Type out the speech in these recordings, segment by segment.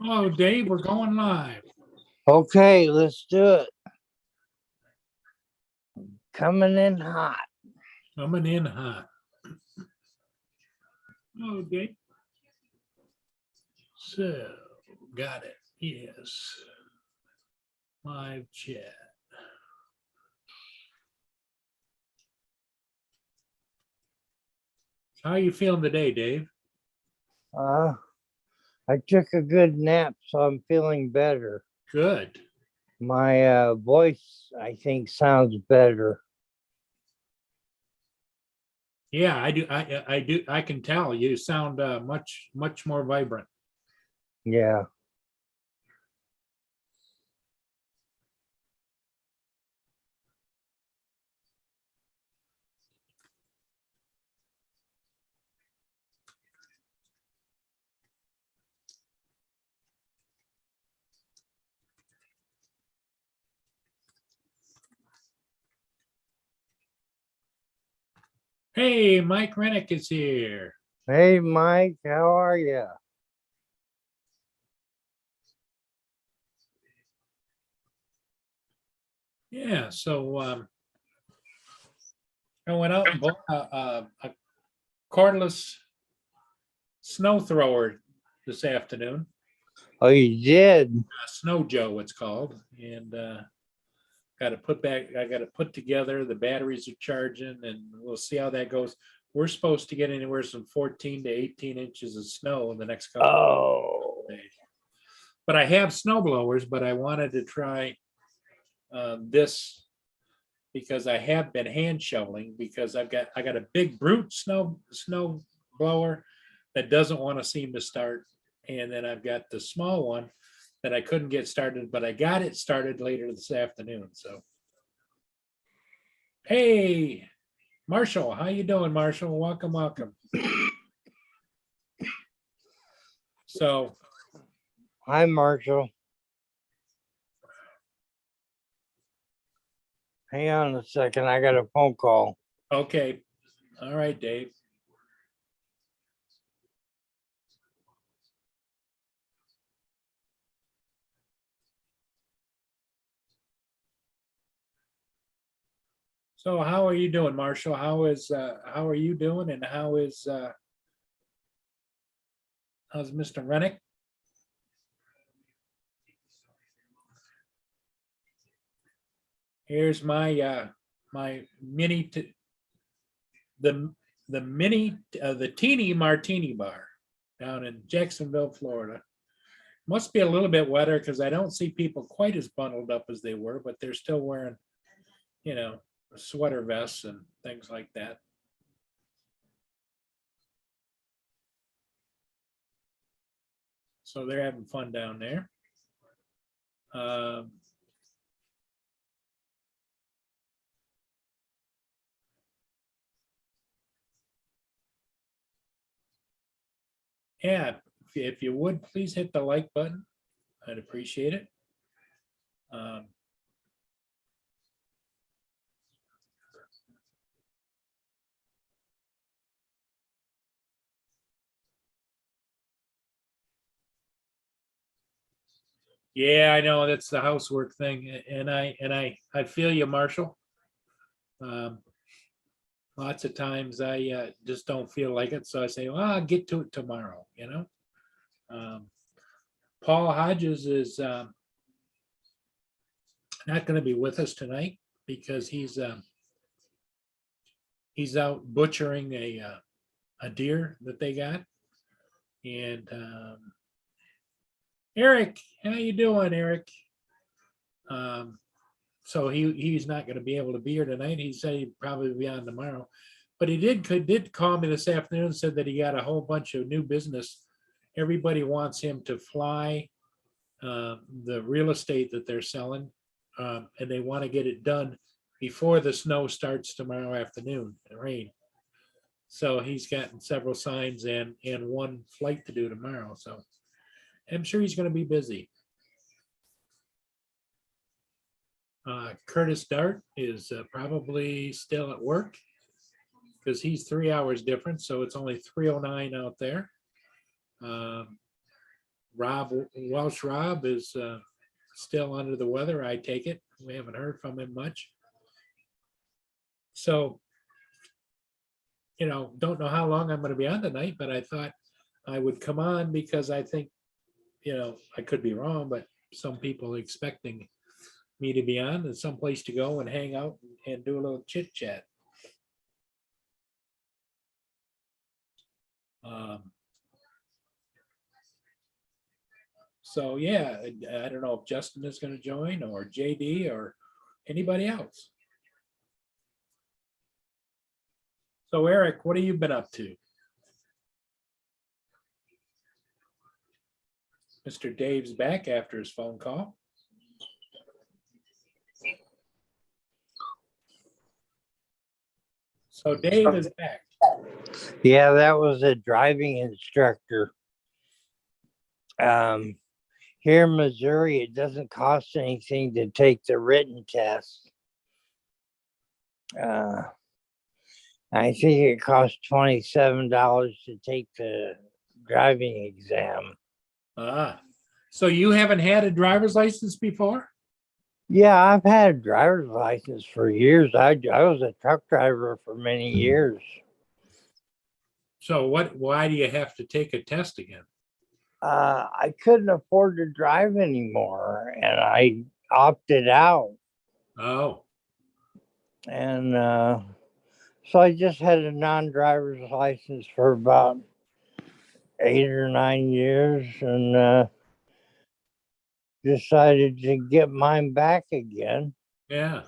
Oh, Dave, we're going live. Okay, let's do it. Coming in hot. Coming in hot. Oh, Dave. So, got it. Yes. Live chat. How are you feeling today, Dave? Uh, I took a good nap, so I'm feeling better. Good. My voice, I think, sounds better. Yeah, I do. I do. I can tell you sound much more vibrant. Yeah. Hey, Mike Rennick is here. Hey, Mike, how are you? Yeah. So I went out and bought a cordless snow thrower this afternoon. Oh, you did? Snow Joe, it's called, and got to put back. I got to put together. The batteries are charging, and we'll see how that goes. We're supposed to get anywhere from 14 to 18 inches of snow in the next couple Oh, of days. But I have snow blowers, but I wanted to try this because I have been hand shoveling because I got a big brute snow blower that doesn't want to seem to start, and then I've got the small one that I couldn't get started, but I got it started later this afternoon. So, hey, Marshall, how you doing, Marshall? Welcome, welcome. So, hi, Marshall. Hang on a second. I got a phone call. okay, all right, Dave. So, how are you doing, Marshall? How are you doing, and how's Mr. Rennick? Here's my mini the the teeny martini bar down in Jacksonville, Florida. Must be a little bit wetter because I don't see people quite as bundled up as they were, but they're still wearing, you know, sweater vests and things like that. So they're having fun down there. Um, yeah, if you would please hit the like button, I'd appreciate it. Um, yeah, I know that's the housework thing, and I feel you, Marshall. Um, Lots of times I just don't feel like it, so I say, "Well, I'll get to it tomorrow." Um, Paul Hodges is not going to be with us tonight because he's out butchering a deer that they got. And Eric, how you doing, Eric? Um, so he's not going to be able to be here tonight. He said he'd probably be on tomorrow, but he did call me this afternoon and said that he got a whole bunch of new business. Everybody wants him to fly the real estate that they're selling, and they want to get it done before the snow starts tomorrow afternoon, the rain. So he's gotten several signs and one flight to do tomorrow. So I'm sure he's going to be busy. Curtis Dart is probably still at work because he's 3 hours different, so it's only 3:09 out there. Um, Welsh Rob is still under the weather, I take it. We haven't heard from him much. So, don't know how long I'm going to be on tonight, but I thought I would come on because I think, I could be wrong, but some people are expecting me to be on and someplace to go and hang out and do a little chit chat. So yeah, I don't know if Justin is going to join or JD or anybody else. So Eric, what have you been up to? Mr. Dave's back after his phone call. So Dave is back. Yeah, that was a driving instructor. Here in Missouri, it doesn't cost anything to take the written test. I think it costs $27 to take the driving exam. So you haven't had a driver's license before? Yeah, I've had a driver's license for years. I was a truck driver for many years. So why do you have to take a test again? I couldn't afford to drive anymore, and I opted out. Oh. And so I just had a non-driver's license for about 8 or 9 years, and decided to get mine back again. Yeah.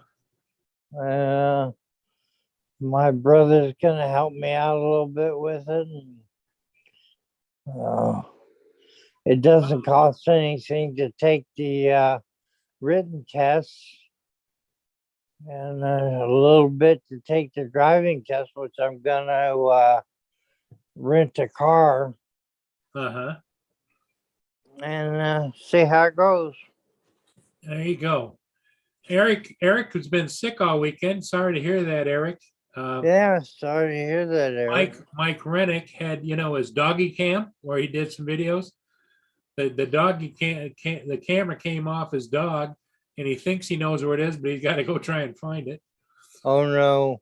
My brother's gonna help me out a little bit with it. It doesn't cost anything to take the written tests, and a little bit to take the driving test, which I'm gonna rent a car and see how it goes. There you go. Eric has been sick all weekend. Sorry to hear that, Eric. Yeah, sorry to hear that, Eric. Mike Rennick had, his doggy cam where he did some videos. The doggy the camera came off his dog, and he thinks he knows where it is, but he's got to go try and find it. Oh no.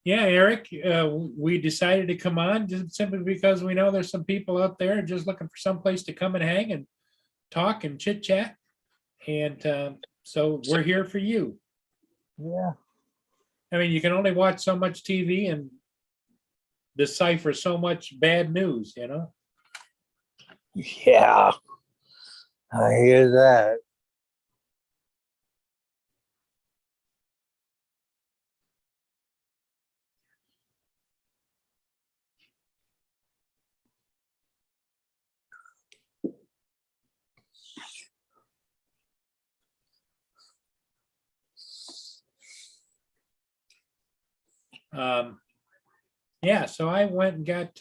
Yeah, Eric, we decided to come on just simply because we know there's some people out there just looking for some place to come and hang and talk and chit chat. And so we're here for you. Yeah. I mean, you can only watch so much TV and decipher so much bad news, Yeah. I hear that. Yeah, so I went and got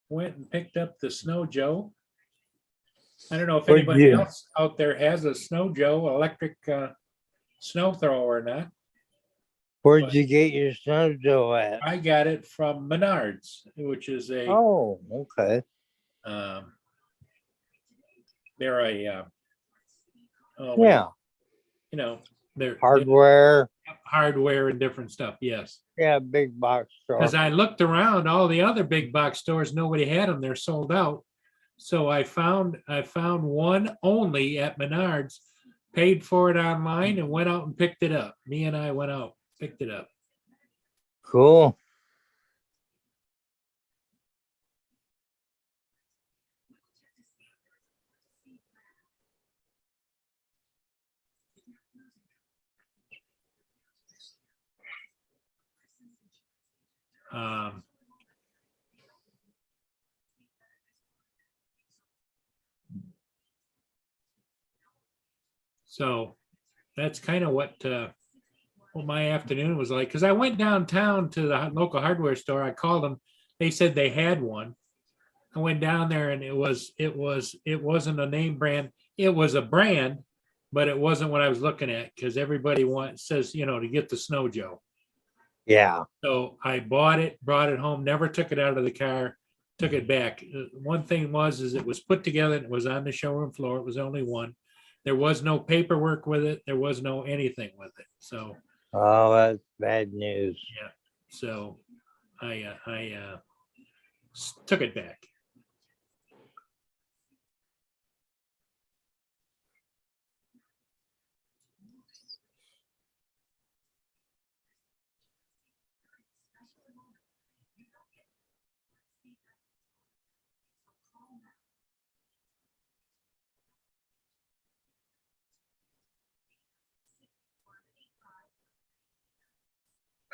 went and picked up the Snow Joe. I don't know if anybody else out there has a Snow Joe electric snow thrower or not. Where'd you get your Snow Joe at? I got it from Menards, which is a Oh, okay. They're a Yeah. They're hardware and different stuff. Yes. Yeah, big box store. As I looked around, all the other big box stores, nobody had them. They're sold out. So I found one only at Menards, paid for it online, and went out and picked it up. Me and I went out, picked it up. Cool. So that's kind of what what my afternoon was like, because I went downtown to the local hardware store. I called them. They said they had one. I went down there and it wasn't a name brand. It was a brand, but it wasn't what I was looking at because everybody says, to get the Snow Joe. Yeah. So I bought it, brought it home, never took it out of the car, took it back. One thing is it was put together and it was on the showroom floor. It was only one. There was no paperwork with it. There was no anything with it. So Oh, that's bad news. yeah. So I took it back.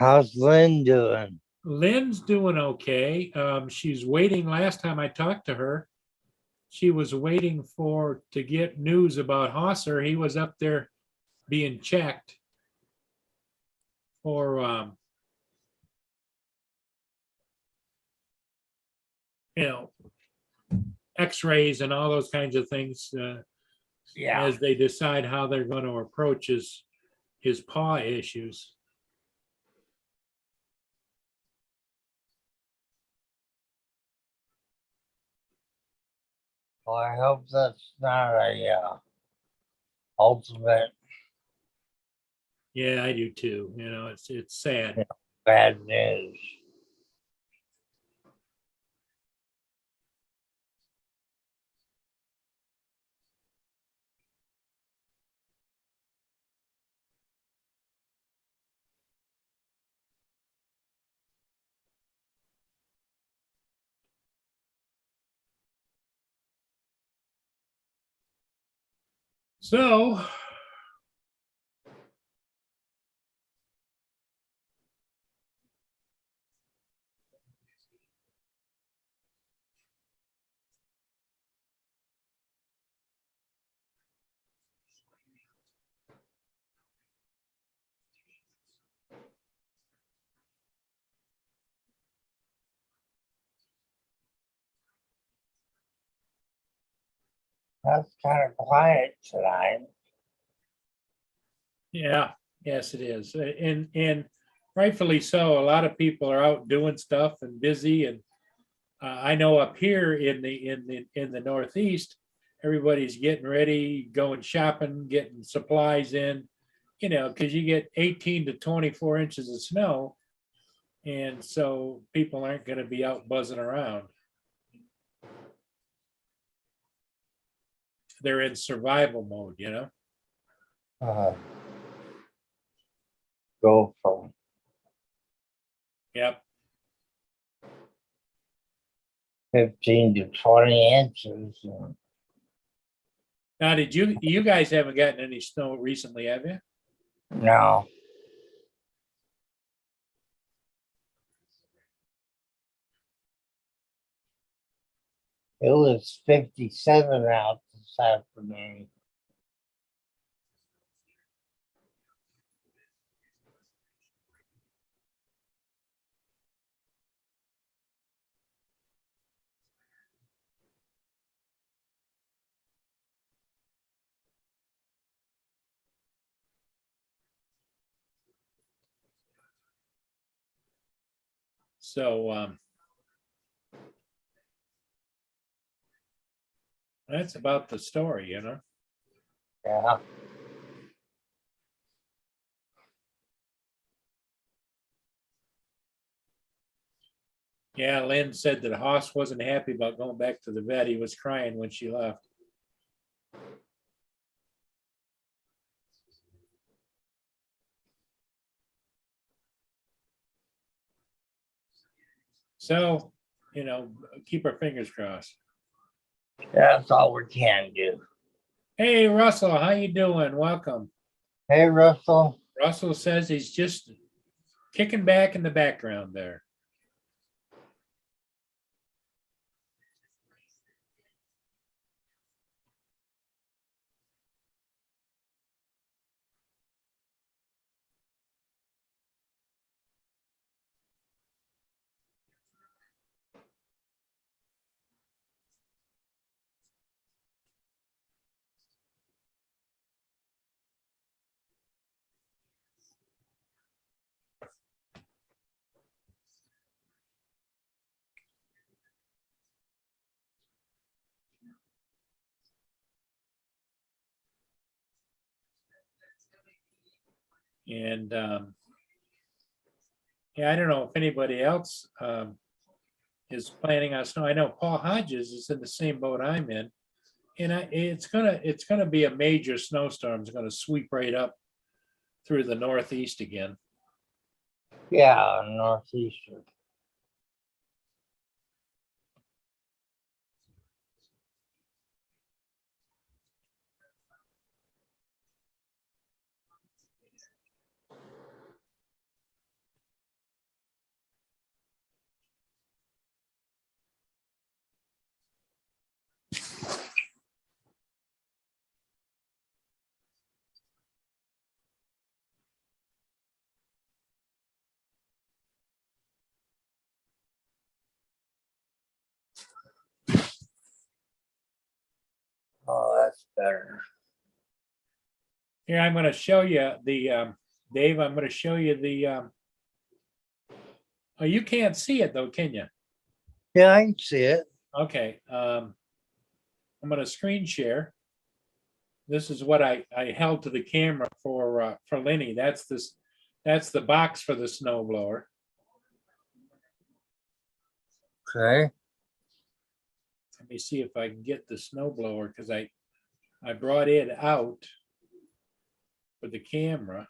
How's Lynn doing? Lynn's doing okay. She's waiting. Last time I talked to her, she was waiting to get news about Hosser. He was up there being checked for you know X-rays and all those kinds of things Yeah. as they decide how they're going to approach his paw issues. Well, I hope that's not a ultimate Yeah, I do too. It's sad. bad news. So That's kind of quiet tonight. yeah, yes, it is, and rightfully so. A lot of people are out doing stuff and busy, and I know up here in the Northeast, everybody's getting ready, going shopping, getting supplies in, because you get 18 to 24 inches of snow, and so people aren't going to be out buzzing around. They're in survival mode. Uh, go from Yep. 15 to 20 inches. Now, did you guys haven't gotten any snow recently, have you? No. It was 57 out this afternoon. So that's about the story. Yeah. Yeah, Lynn said that Haas wasn't happy about going back to the vet. He was crying when she left. So, keep our fingers crossed. That's all we can do. Hey, Russell, how you doing? Welcome. Hey, Russell. Russell says he's just kicking back in the background there. And yeah, I don't know if anybody else is planning on snow. I know Paul Hodges is in the same boat I'm in. And it's gonna be a major snowstorm. It's gonna sweep right up through the Northeast again. Yeah, northeastern. Oh, that's better. Here, I'm gonna show you the, Dave, I'm gonna show you the, oh, you can't see it though, can you? Yeah, I can see it. Okay, I'm gonna screen share. This is what I held to the camera for Lenny. That's the box for the snow blower. Okay. Let me see if I can get the snow blower because I brought it out with the camera.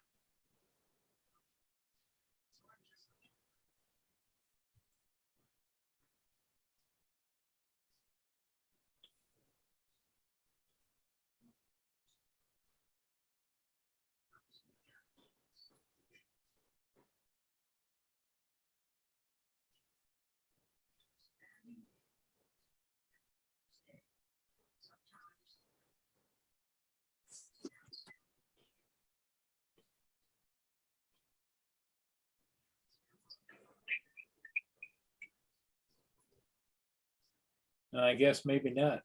I guess maybe not.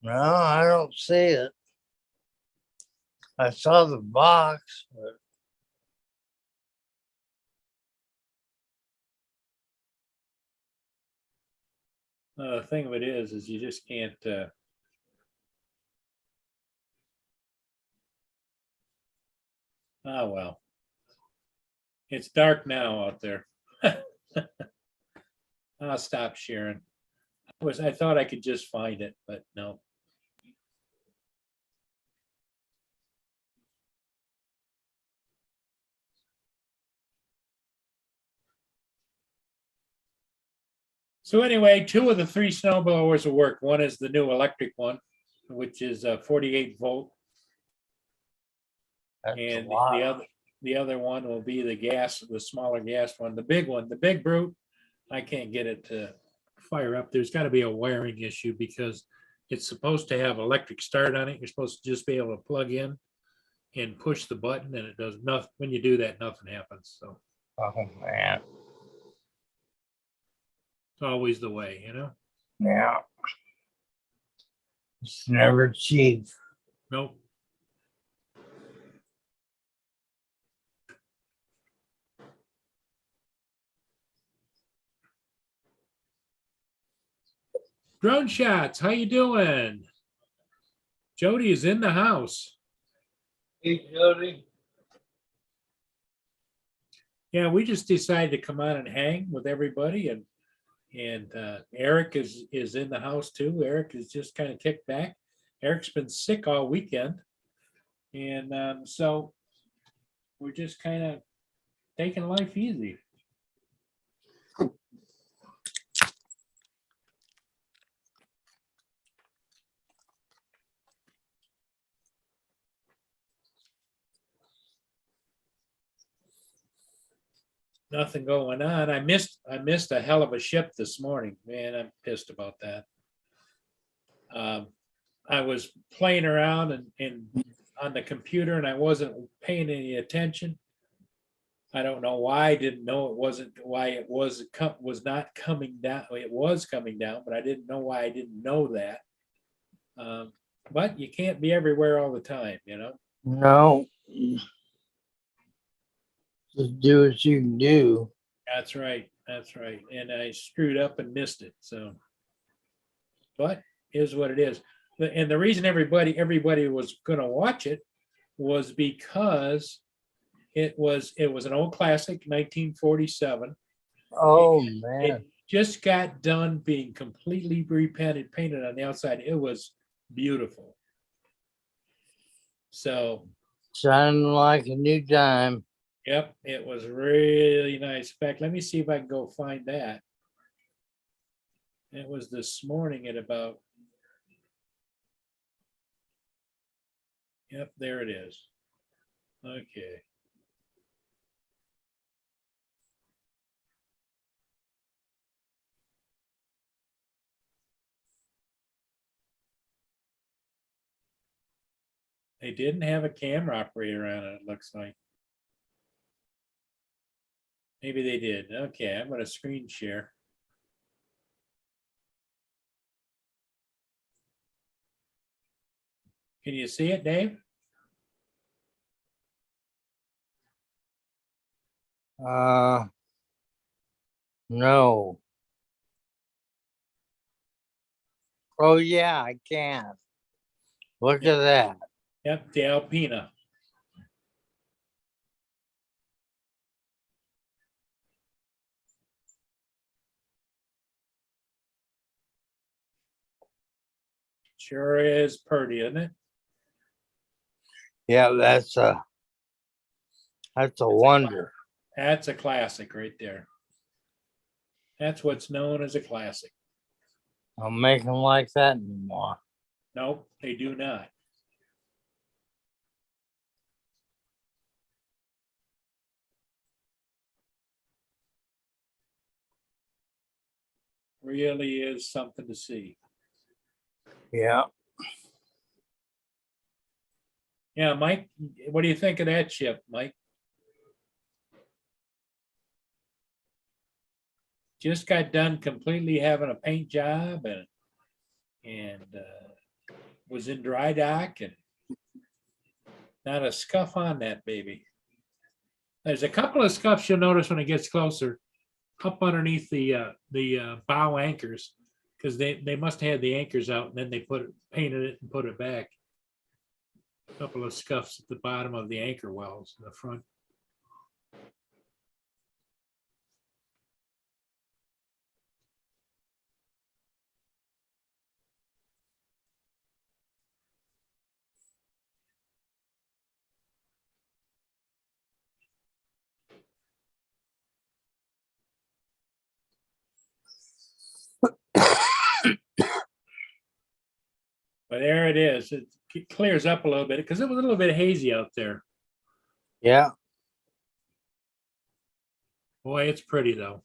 No, I don't see it. I saw the box, but The thing of it is you just can't. Oh well, it's dark now out there. I'll stop sharing. I thought I could just find it, but no. So anyway, 2 of the 3 snow blowers will work. One is the new electric one, which is 48 volt, that's and a lot. the other one will be the smaller gas one, the big one, the big brute. I can't get it to fire up. There's got to be a wiring issue because it's supposed to have electric start on it. You're supposed to just be able to plug in and push the button, and it does nothing. When you do that, nothing happens. So Oh man. it's always the way, you know? Yeah. It's never cheap. Nope. Drone shots, how you doing? Jody is in the house. Hey, Jody. Yeah, we just decided to come on and hang with everybody, and Eric is in the house too. Eric is just kind of kicked back. Eric's been sick all weekend, and so we're just kind of taking life easy. Nothing going on. I missed a hell of a ship this morning. Man, I'm pissed about that. I was playing around and on the computer and I wasn't paying any attention. I don't know why I didn't know it wasn't why it was not coming down. It was coming down, but I didn't know why I didn't know that. But you can't be everywhere all the time, you know. No. Just do what you can do. That's right. That's right. And I screwed up and missed it. So, but is what it is. And the reason everybody was going to watch it was because it was an old classic, 1947. Oh, It man. just got done being completely painted on the outside. It was beautiful. So, Sounding like a new dime. yep, it was really nice. In fact, let me see if I can go find that. It was this morning at about, yep, there it is. Okay. They didn't have a camera operator on it, it looks like. Maybe they did. Okay, I'm gonna screen share. Can you see it, Dave? No. Oh, yeah, I can. Look at that. Yep, the Alpina. Sure is pretty, isn't it? Yeah, that's a wonder. That's a classic right there. That's what's known as a classic. Don't make them like that anymore. Nope, they do not. Really is something to see. Yeah. Yeah, Mike, what do you think of that ship, Mike? Just got done completely having a paint job and was in dry dock and not a scuff on that baby. There's a couple of scuffs you'll notice when it gets closer, up underneath the bow anchors, because they must have had the anchors out and then they painted it and put it back. A couple of scuffs at the bottom of the anchor wells in the front. But there it is. It clears up a little bit because it was a little bit hazy out there. Yeah. Boy, it's pretty though.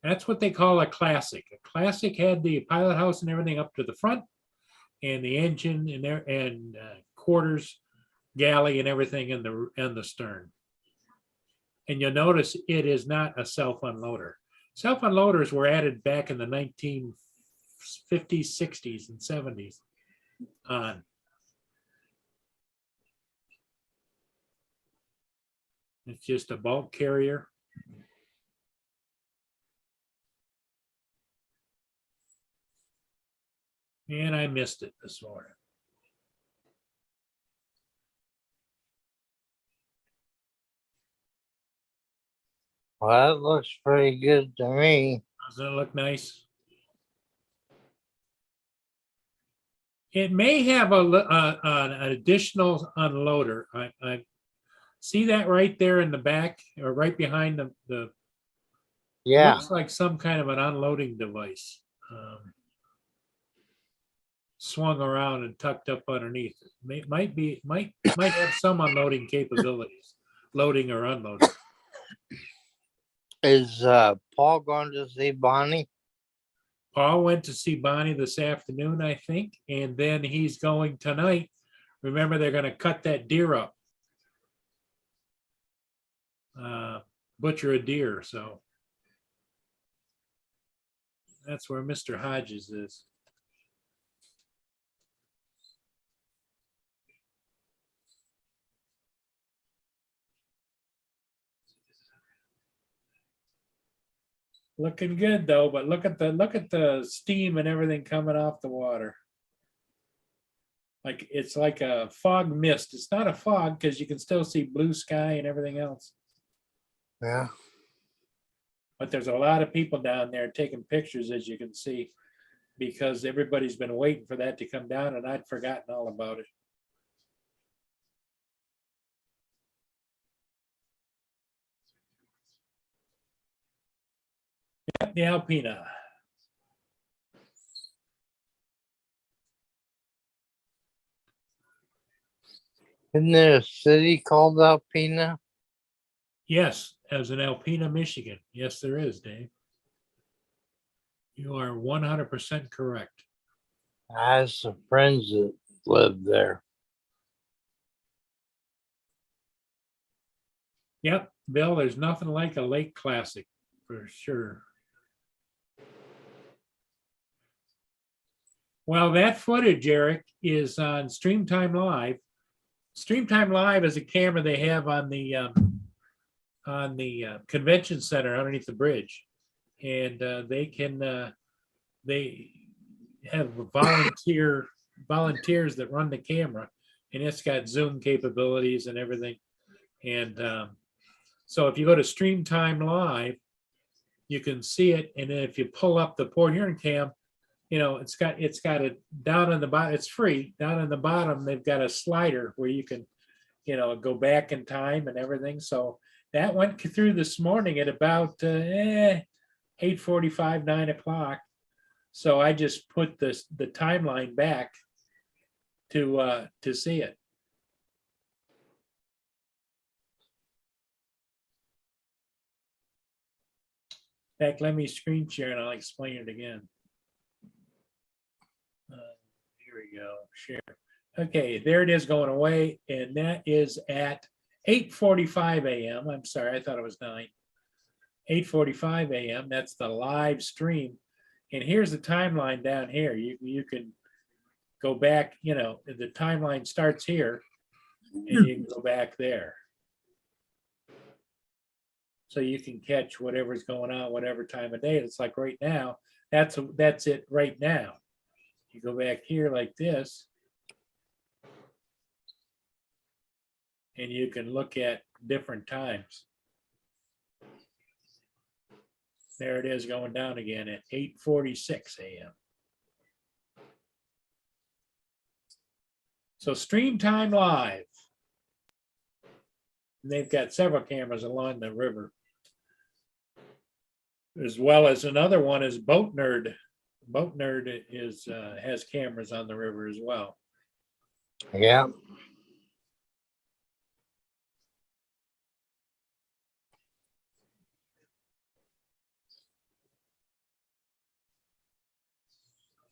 That's what they call a classic. A classic had the pilot house and everything up to the front, and the engine and there and quarters, galley, and everything in the stern. And you'll notice it is not a self unloader. Self unloaders were added back in the 1950s, 60s, and 70s on. It's just a bulk carrier. And I missed it this morning. Well, that looks pretty good to me. Doesn't it look nice? It may have an additional unloader. I see that right there in the back or right behind the Yeah. looks like some kind of an unloading device. Swung around and tucked up underneath. Might have some unloading capabilities, loading or unloading. Is Paul going to see Bonnie? Paul went to see Bonnie this afternoon, I think, and then he's going tonight. Remember, they're going to cut that deer up, butcher a deer. So that's where Mr. Hodges is. Looking good though, but look at the steam and everything coming off the water. Like, it's like a fog mist. It's not a fog because you can still see blue sky and everything else. Yeah. But there's a lot of people down there taking pictures, as you can see, because everybody's been waiting for that to come down, and I'd forgotten all about it. Yep, the Alpina. Isn't there a city called Alpena? Yes, as in Alpena, Michigan. Yes, there is, Dave. You are 100% correct. I have some friends that live there. Yep, Bill, there's nothing like a lake classic for sure. Well, that footage, Eric, is on Streamtime Live. Streamtime Live is a camera they have on the convention center underneath the bridge, and they have volunteers that run the camera, and it's got Zoom capabilities and everything. And so if you go to Streamtime Live, you can see it, and then if you pull up the Port Huron cam, it's got it down on the bottom. It's free. Down on the bottom, they've got a slider where you can, go back in time and everything. So that went through this morning at about 8:45, 9 o'clock. So I just put the timeline back to see it. In fact, let me screen share and I'll explain it again. Here we go, share. Okay, there it is going away, and that is at 8:45 a.m. I'm sorry, I thought it was 9. 8:45 a.m. That's the live stream. And here's the timeline down here. You can go back, the timeline starts here, and you can go back there. So you can catch whatever's going on, whatever time of day. It's like right now, that's it right now. You go back here like this, and you can look at different times. There it is going down again at 8:46 a.m. So Streamtime Live. And they've got several cameras along the river, as well as another one is Boat Nerd. Boat Nerd has cameras on the river as well. Yeah.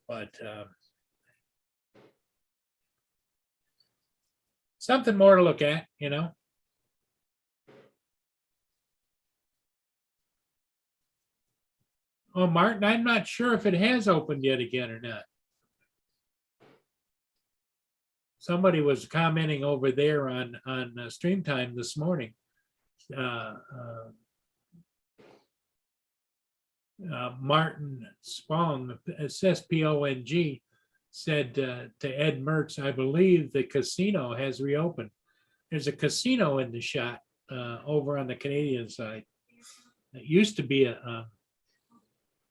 But something more to look at, Oh, Martin, I'm not sure if it has opened yet again or not. Somebody was commenting over there on Streamtime this morning. Martin Spong, SPONG, said to Ed Mertz, I believe the casino has reopened. There's a casino in the shot over on the Canadian side. It used to be a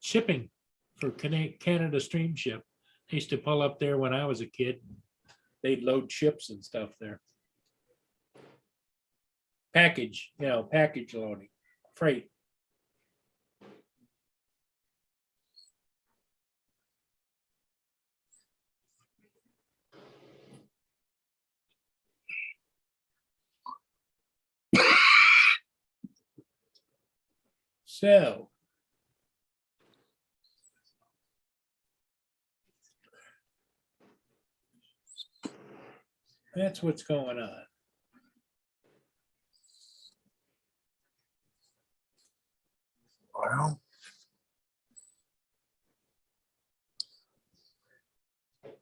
shipping for Canada Streamship. I used to pull up there when I was a kid. They'd load ships and stuff there. Package loading, freight. So that's what's going on.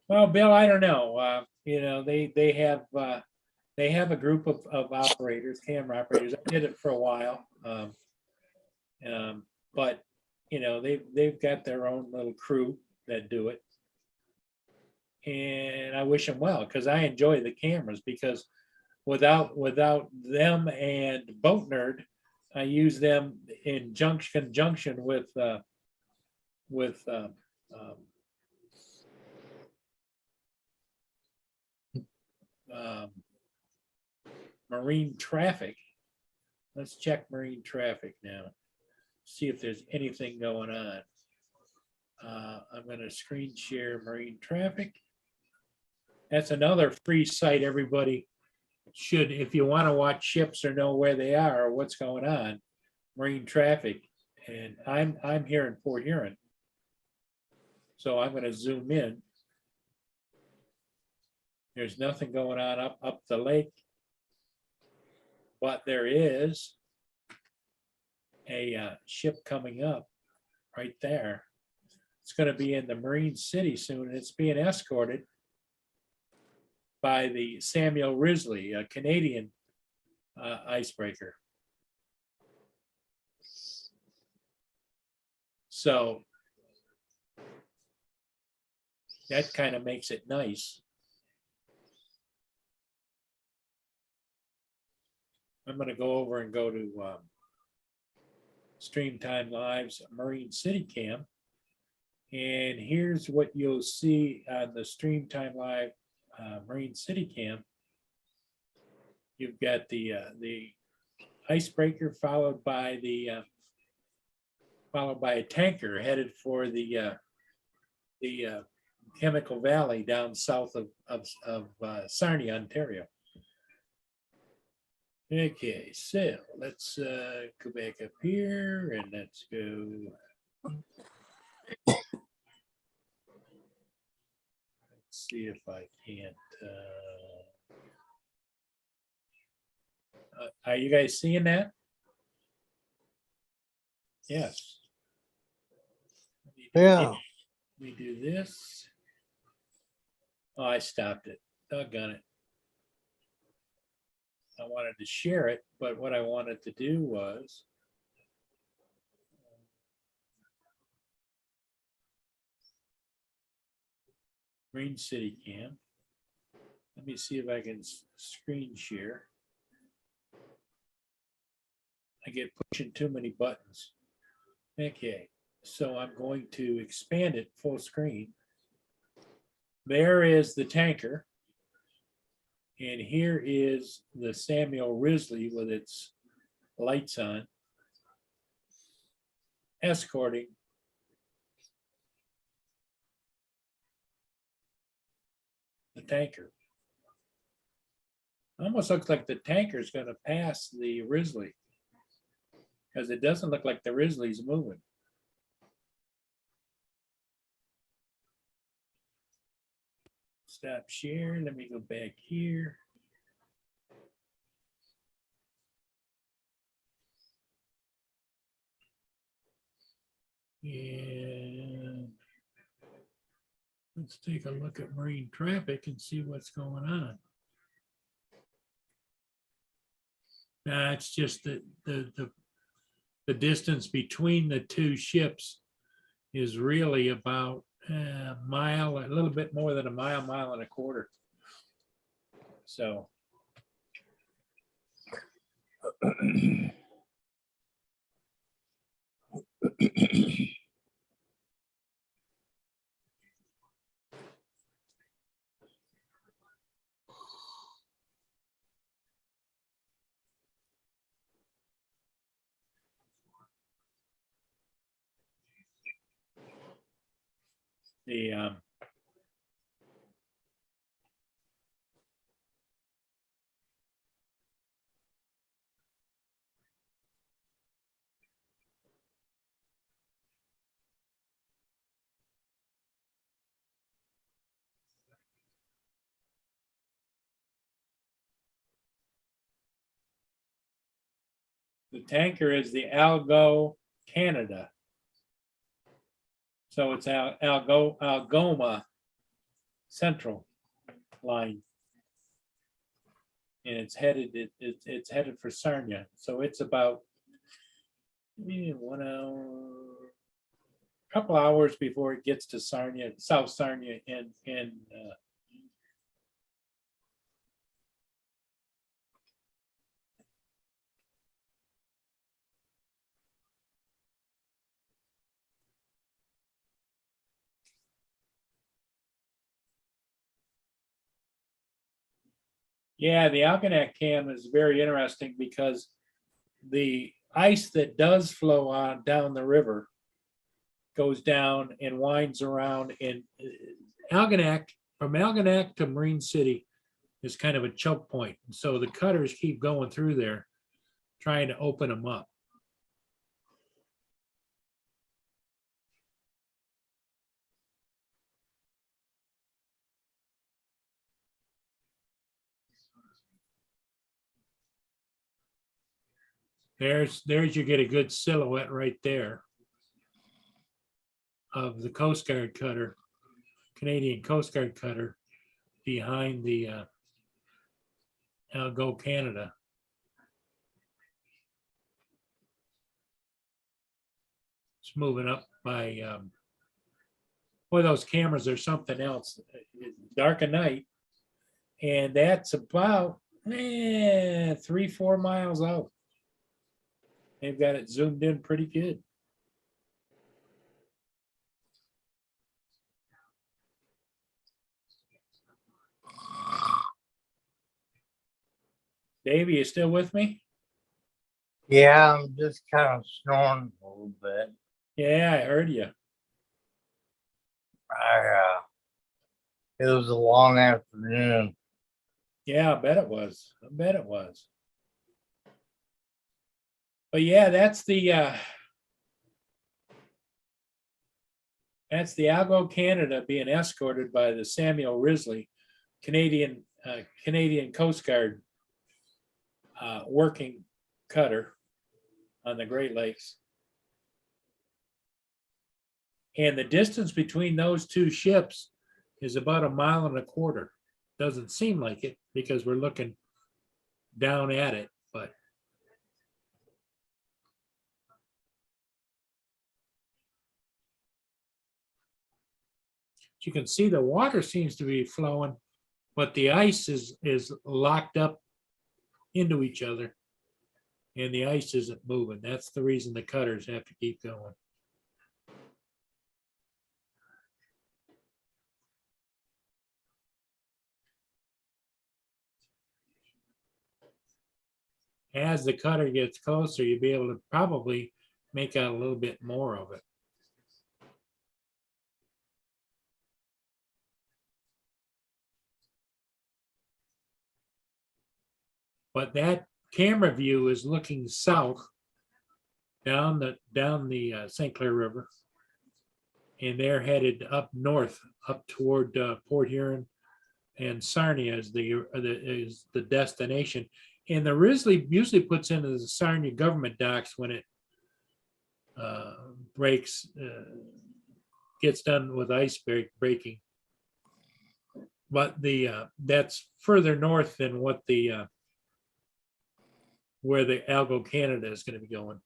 Well, Bill, I don't know. They have a group of operators, camera operators. I did it for a while, but they've got their own little crew that do it, And I wish them well, because I enjoy the cameras, because without them and Boat Nerd, I use them in conjunction with um, um, marine traffic. Let's check marine traffic now. See if there's anything going on. I'm going to screen share marine traffic. That's another free site everybody should, if you want to watch ships or know where they are or what's going on, marine traffic. And I'm here in Port Huron. So I'm going to zoom in. There's nothing going on up the lake. But there is a ship coming up right there. It's going to be in the Marine City soon, and it's being escorted by the Samuel Risley, a Canadian icebreaker. So that kind of makes it nice. I'm going to go over and go to Stream Time Live's Marine City Cam. And here's what you'll see on the Stream Time Live Marine City Cam. You've got the icebreaker followed by a tanker headed for the Chemical Valley down south of Sarnia, Ontario. Okay, so let's go back up here and let's go. Let's see if I can't. Are you guys seeing that? Yes. Yeah. Let me do this. Oh, I stopped it. Doggone it. I wanted to share it, but what I wanted to do was Green City Cam. Let me see if I can screen share. I get pushing too many buttons. Okay, so I'm going to expand it full screen. There is the tanker. And here is the Samuel Risley with its lights on, escorting the tanker. Almost looks like the tanker is going to pass the Risley, because it doesn't look like the Risley's moving. Stop share. Let me go back here. And let's take a look at marine traffic and see what's going on. Now it's just the distance between the two ships is really about a mile, a little bit more than a mile and a quarter. So. The tanker is the Algo Canada. So it's Algoma Central line. And it's headed for Sarnia. So it's about 1 hour, couple hours before it gets to Sarnia, South Sarnia in Yeah, the Algonac Cam is very interesting because the ice that does flow on down the river goes down and winds around in Algonac, from Algonac to Marine City is kind of a choke point. So the cutters keep going through there, trying to open them up. There's you get a good silhouette right there of the Coast Guard cutter, Canadian Coast Guard cutter behind the Algo Canada. It's moving up by, boy, those cameras are something else. Dark at night. And that's about 3-4 miles out. They've got it zoomed in pretty good. Dave, you still with me? Yeah, I'm just kind of snoring a little bit. Yeah, I heard you. It was a long afternoon. Yeah, I bet it was. I bet it was. But yeah, that's the Algo Canada being escorted by the Samuel Risley, Canadian Coast Guard working cutter on the Great Lakes. And the distance between those two ships is about 1.25 miles. Doesn't seem like it because we're looking down at it, but you can see the water seems to be flowing, but the ice is locked up into each other and the ice isn't moving. That's the reason the cutters have to keep going. As the cutter gets closer, you'll be able to probably make out a little bit more of it. But that camera view is looking south down the St. Clair River, and they're headed up north, up toward Port Huron and Sarnia is the destination. And the Risley usually puts into the Sarnia government docks when it breaks, gets done with ice breaking. But that's further north than what where the Algo Canada is going to be going.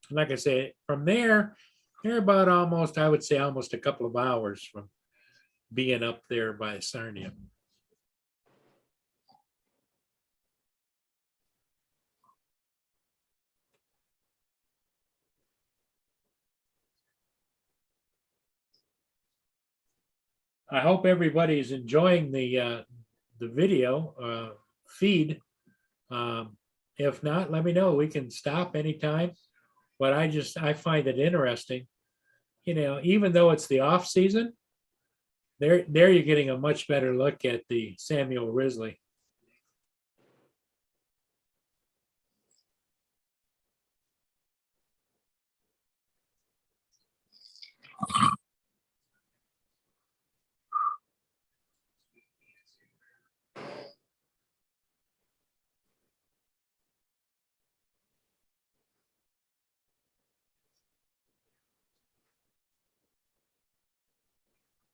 Like I say, from there, they're about almost, I would say almost a couple of hours from being up there by Sarnia. I hope everybody's enjoying the video feed. If not, let me know. We can stop anytime. But I find it interesting. You know, even though it's the off season, there you're getting a much better look at the Samuel Risley.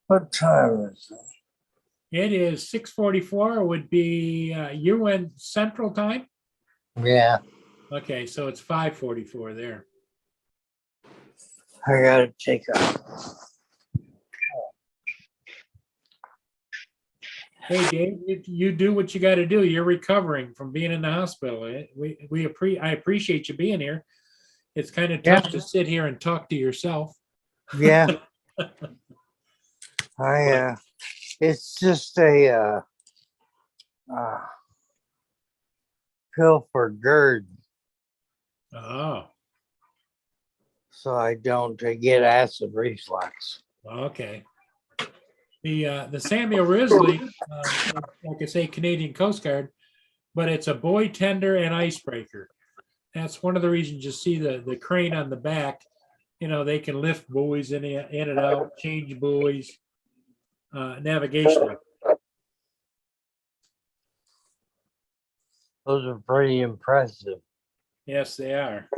What time is it? It is 6:44. Would be you in Central Time? Yeah, Okay, so it's 5:44 there. I gotta take a. Hey, Dave, you do what you got to do. You're recovering from being in the hospital. I appreciate you being here. It's kind of tough to sit here and talk to yourself. Yeah. It's just a uh, pill for GERD, Oh, so I don't get acid reflux. okay. The Samuel Risley, like I say, Canadian Coast Guard, but it's a buoy tender and icebreaker. That's one of the reasons you see the crane on the back. You know, they can lift buoys in and out, change buoys, navigational. Those are pretty impressive. Yes, they are.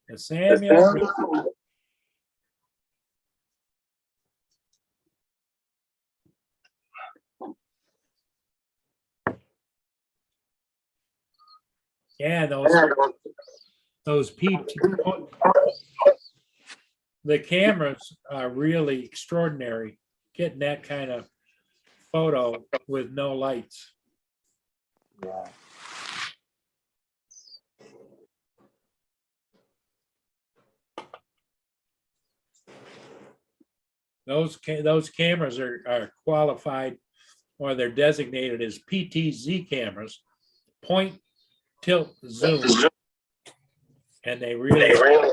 The Samuel. Yeah, those PT, the cameras are really extraordinary. Getting that kind of photo with no lights. Yeah. Those cameras are qualified, or they're designated as PTZ cameras, point, tilt, zoom, and they really.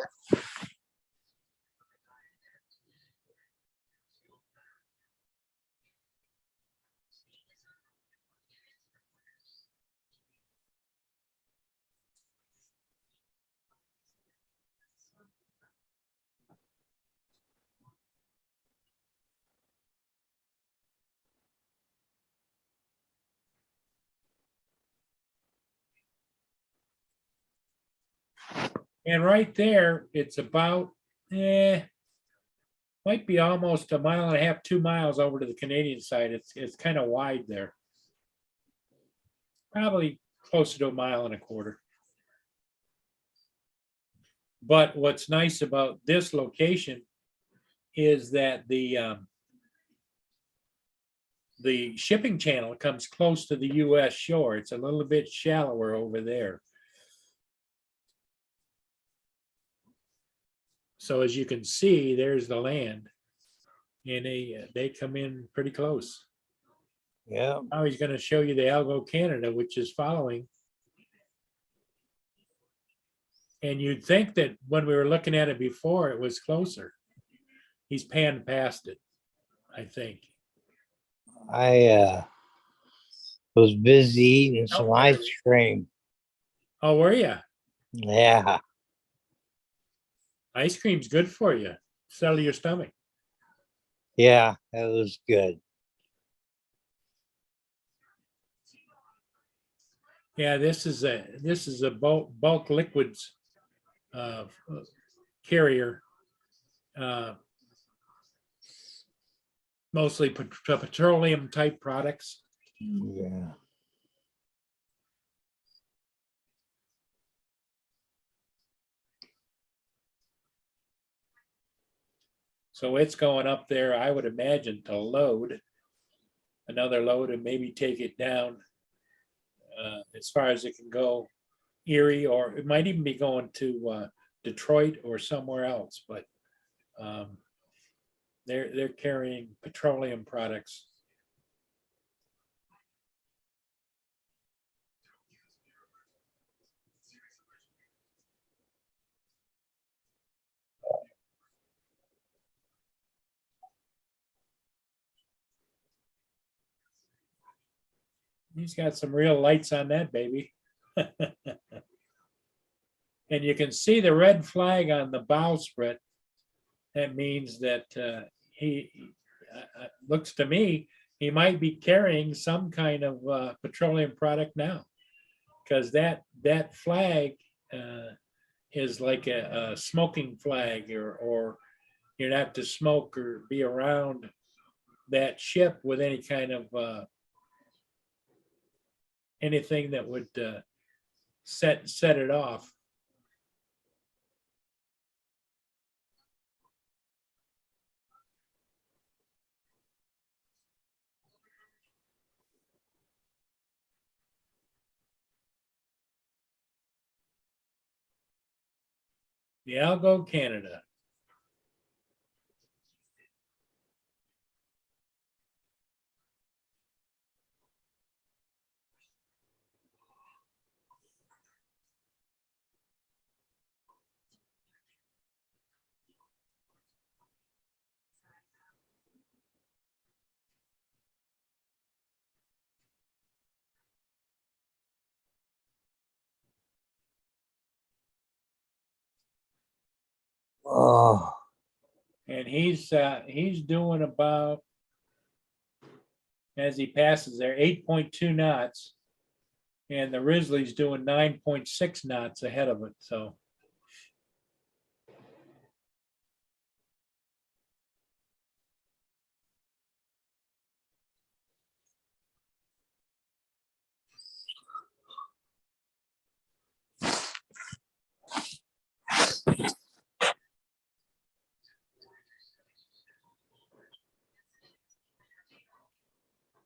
And right there, it's about, might be almost a mile and a half, 2 miles over to the Canadian side. It's kind of wide there. Probably closer to a mile and a quarter. But what's nice about this location is that the shipping channel comes close to the US shore. It's a little bit shallower over there. So as you can see, there's the land, and they come in pretty close. Yeah. Now he's going to show you the Algo Canada, which is following. And you'd think that when we were looking at it before, it was closer. He's panned past it, I think. I was busy eating some ice cream. Oh, were you? Yeah. Ice cream's good for you. Settle your stomach. Yeah, that was good. Yeah, this is a bulk liquids carrier, mostly petroleum type products. Yeah. So it's going up there, I would imagine, to load another load and maybe take it down as far as it can go, Erie, or it might even be going to Detroit or somewhere else. But they're carrying petroleum products. He's got some real lights on that baby. And you can see the red flag on the bowsprit. That means that he looks to me, he might be carrying some kind of petroleum product now, because that flag is like a smoking flag, or you're not to smoke or be around that ship with any kind of anything that would set it off. the Algo Canada. Oh, And he's doing about, as he passes there, 8.2 knots. And the Risley's doing 9.6 knots ahead of it. So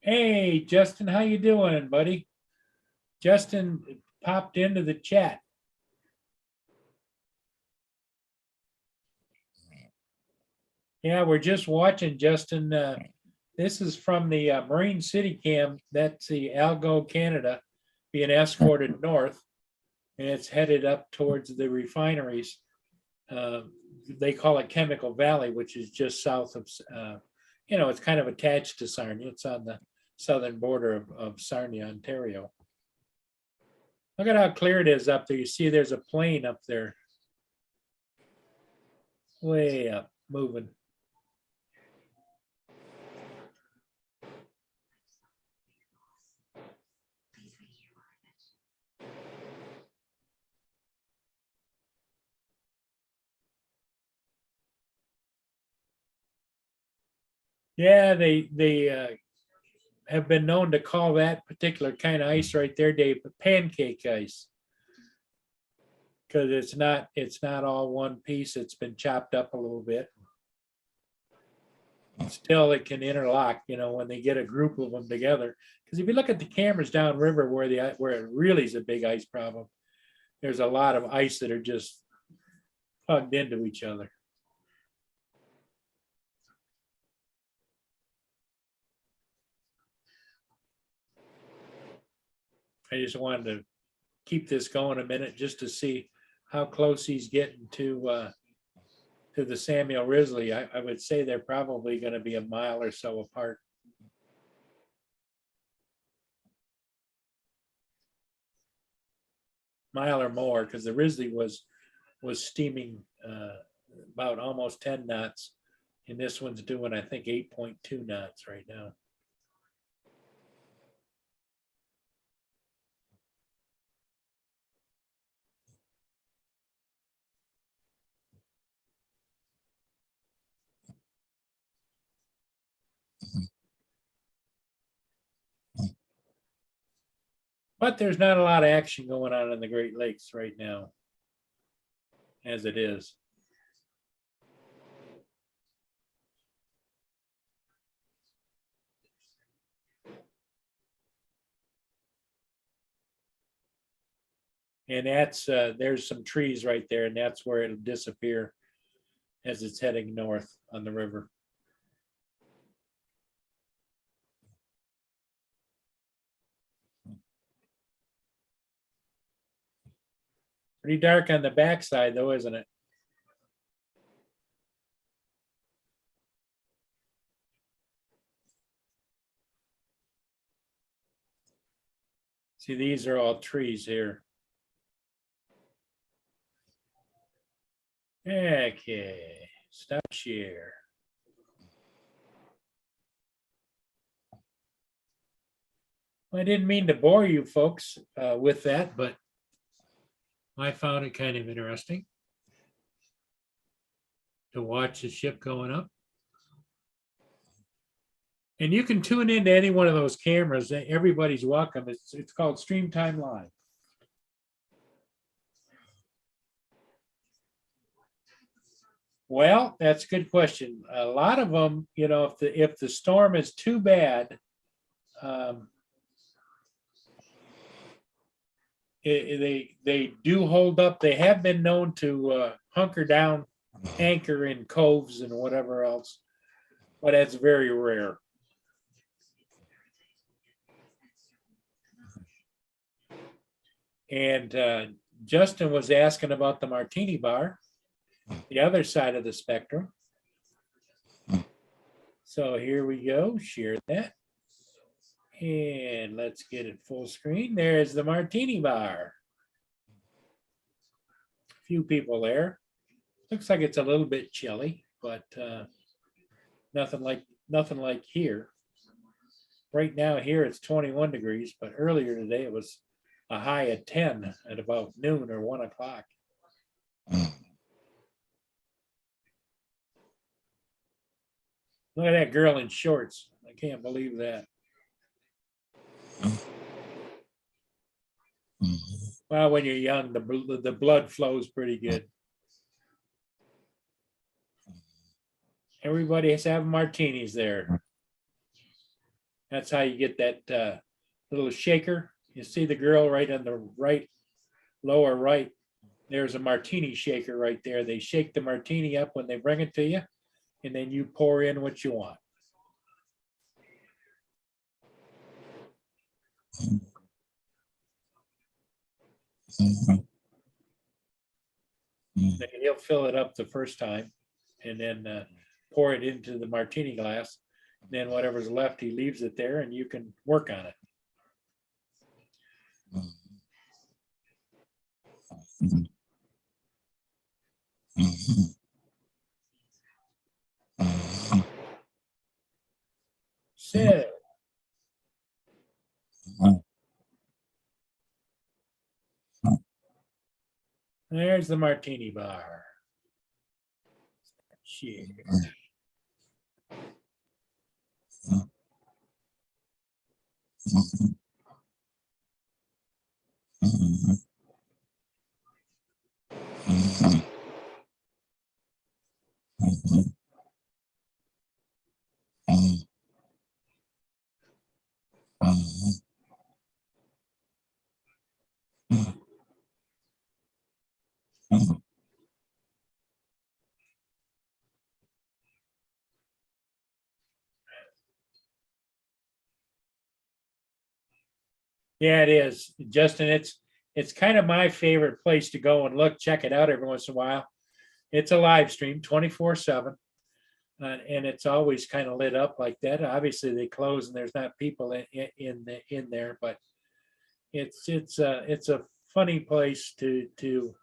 hey, Justin, how you doing, buddy? Justin popped into the chat. Yeah, we're just watching, Justin. This is from the Marine City Cam. That's the Algo Canada being escorted north, and it's headed up towards the refineries. They call it Chemical Valley, which is just south of, it's kind of attached to Sarnia. It's on the southern border of Sarnia, Ontario. Look at how clear it is up there. You see there's a plane up there. Way up, moving. Yeah, they have been known to call that particular kind of ice right there, Dave, pancake ice. Because it's not all one piece. It's been chopped up a little bit. Still, it can interlock, when they get a group of them together. Because if you look at the cameras downriver where it really is a big ice problem, there's a lot of ice that are just plugged into each other. I just wanted to keep this going a minute just to see how close he's getting to the Samuel Risley. I would say they're probably going to be a mile or so apart. Mile or more, because the Risley was steaming about almost 10 knots, and this one's doing, I think, 8.2 knots right now. But there's not a lot of action going on in the Great Lakes right now, as it is. And that's, there's some trees right there, and that's where it'll disappear as it's heading north on the river. Pretty dark on the backside though, isn't it? See, these are all trees here. Okay, stop share. I didn't mean to bore you folks with that, but I found it kind of interesting to watch the ship going up. And you can tune into any one of those cameras. Everybody's welcome. It's called Stream Time Live. Well, that's a good question. A lot of them, if the storm is too bad, they do hold up. They have been known to hunker down, anchor in coves and whatever else, but that's very rare. And Justin was asking about the Martini Bar, the other side of the spectrum. So here we go, share that. And let's get it full screen. There's the Martini Bar. A few people there. Looks like it's a little bit chilly, but nothing like here. Right now here it's 21 degrees, but earlier today it was a high of 10 at about noon or 1 o'clock. Look at that girl in shorts. I can't believe that. Well, when you're young, the blood flows pretty good. Everybody's having martinis there. That's how you get that little shaker. You see the girl right on the right, lower right. There's a martini shaker right there. They shake the martini up when they bring it to you, and then you pour in what you want. He'll fill it up the first time and then pour it into the martini glass. Then whatever's left, he leaves it there and you can work on it. So, there's the Martini Bar. Cheers. Yeah, it is, Justin. It's kind of my favorite place to go and look, check it out every once in a while. It's a live stream 24/7. And it's always kind of lit up like that. Obviously, they close and there's not people in there, but it's a funny place to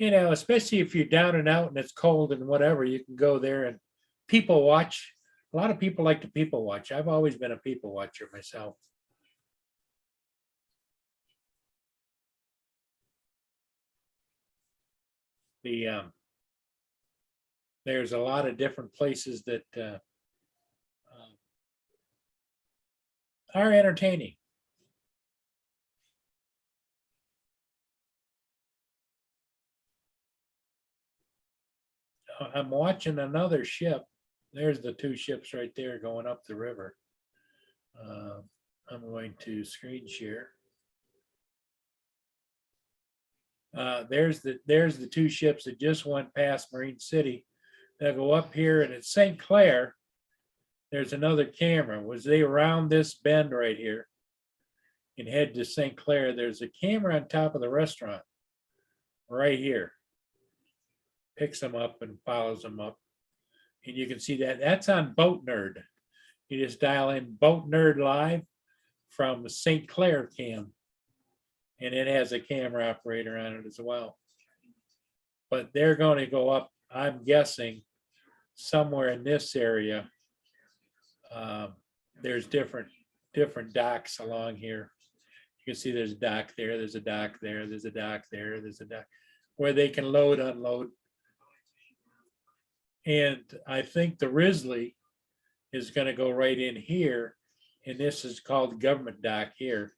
especially if you're down and out and it's cold and whatever, you can go there and people watch. A lot of people like to people watch. I've always been a people watcher myself. There's a lot of different places that are entertaining. I'm watching another ship. There's the two ships right there going up the river. I'm going to screen share. There's the two ships that just went past Marine City. They'll go up here, and at St. Clair, there's another camera. Was they around this bend right here and head to St. Clair? There's a camera on top of the restaurant right here. Picks them up and follows them up. And you can see that that's on Boat Nerd. You just dial in Boat Nerd Live from St. Clair cam. And it has a camera operator on it as well. But they're going to go up, I'm guessing, somewhere in this area. There's different docks along here. You can see there's a dock there, there's a dock there, there's a dock there, there's a dock where they can load, unload. And I think the Risley is going to go right in here. And this is called government dock here.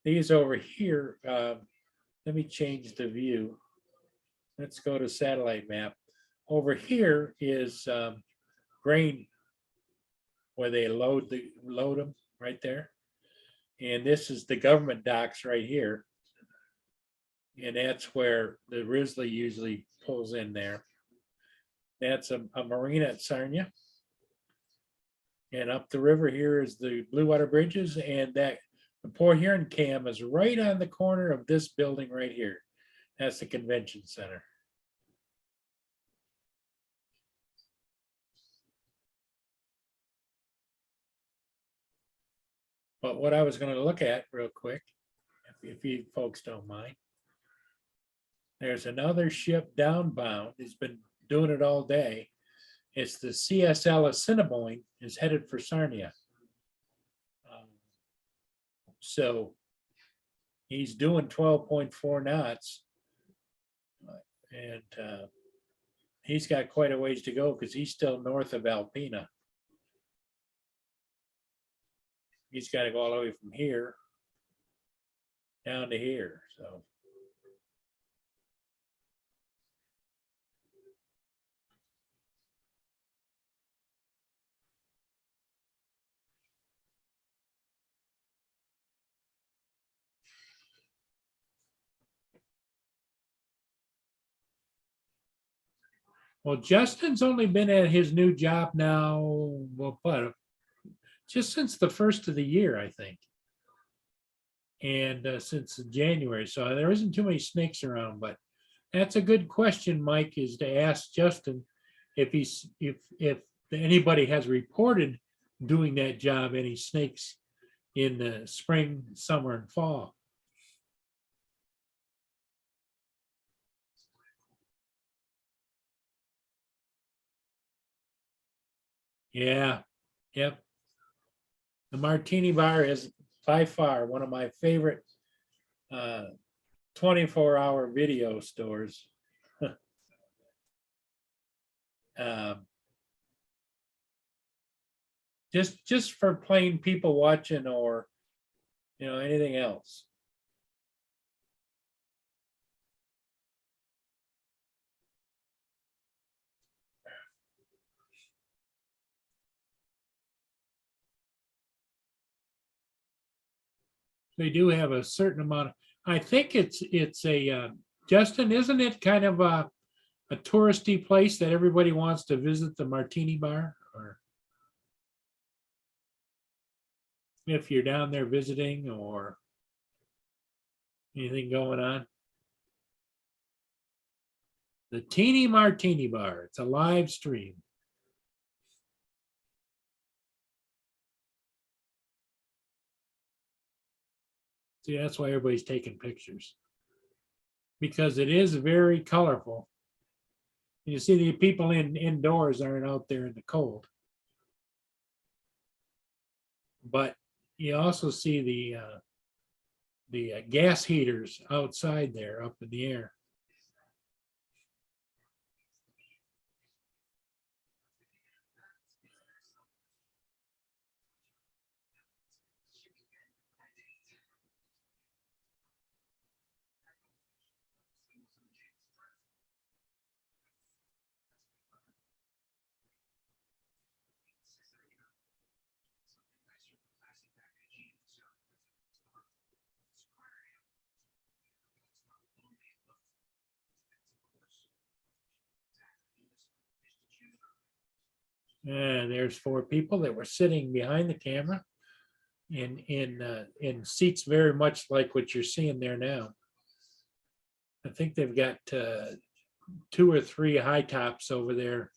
These over here, let me change the view. Let's go to satellite map. Over here is grain where they load them right there. And this is the government docks right here. And that's where the Risley usually pulls in there. That's a marina at Sarnia. And up the river here is the Blue Water Bridges, and that the Port Huron Cam is right on the corner of this building right here. That's the convention center. But what I was going to look at real quick, if you folks don't mind, there's another ship downbound. It's been doing it all day. It's the CSL Assiniboine is headed for Sarnia. So he's doing 12.4 knots. And he's got quite a ways to go because he's still north of Alpena. He's got to go all the way from here down to here. So well, Justin's only been at his new job now, well, but just since the first of the year, I think. And since January, so there isn't too many snakes around, but that's a good question, Mike, is to ask Justin if anybody has reported doing that job, any snakes in the spring, summer, and fall. Yeah, yep. The Martini Bar is by far one of my favorite 24-hour video stores. Just for plain people watching or anything else. They do have a certain amount of, I think it's a Justin, isn't it kind of a touristy place that everybody wants to visit, the Martini Bar? Or if you're down there visiting or anything going on. The Teeny Martini Bar, it's a live stream. See, that's why everybody's taking pictures. Because it is very colorful. You see the people indoors aren't out there in the cold. But you also see the gas heaters outside there up in the air. And there's 4 people that were sitting behind the camera in seats very much like what you're seeing there now. I think they've got 2 or 3 high tops over there.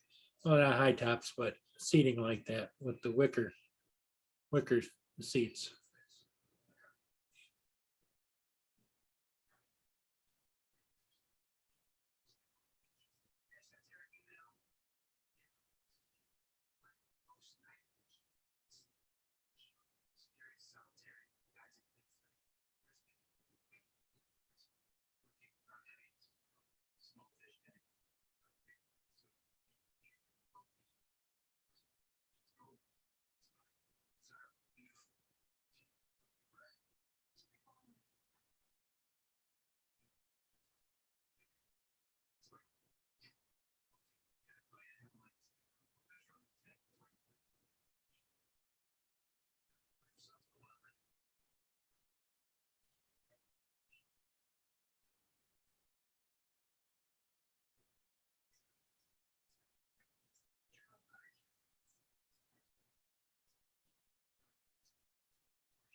Well, not high tops, but seating like that with the wicker seats.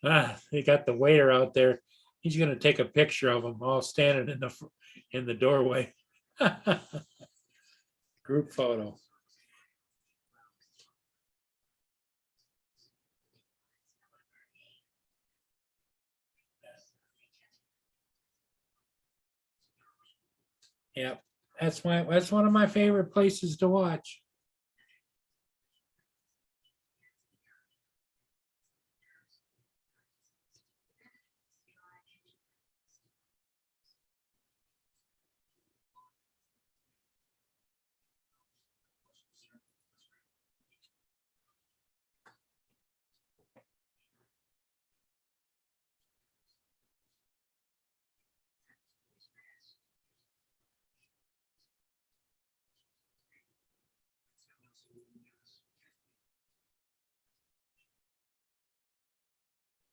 They got the waiter out there. He's gonna take a picture of them all standing in the doorway. Group photo. Yep, that's one of my favorite places to watch.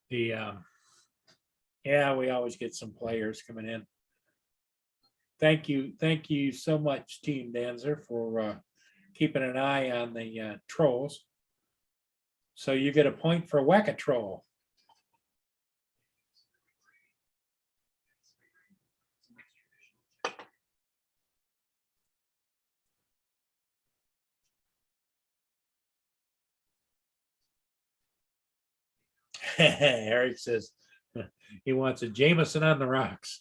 The yeah, we always get some players coming in. Thank you so much, Team Danzer, for keeping an eye on the trolls. So you get a point for whack a troll. Eric says he wants a Jameson on the rocks.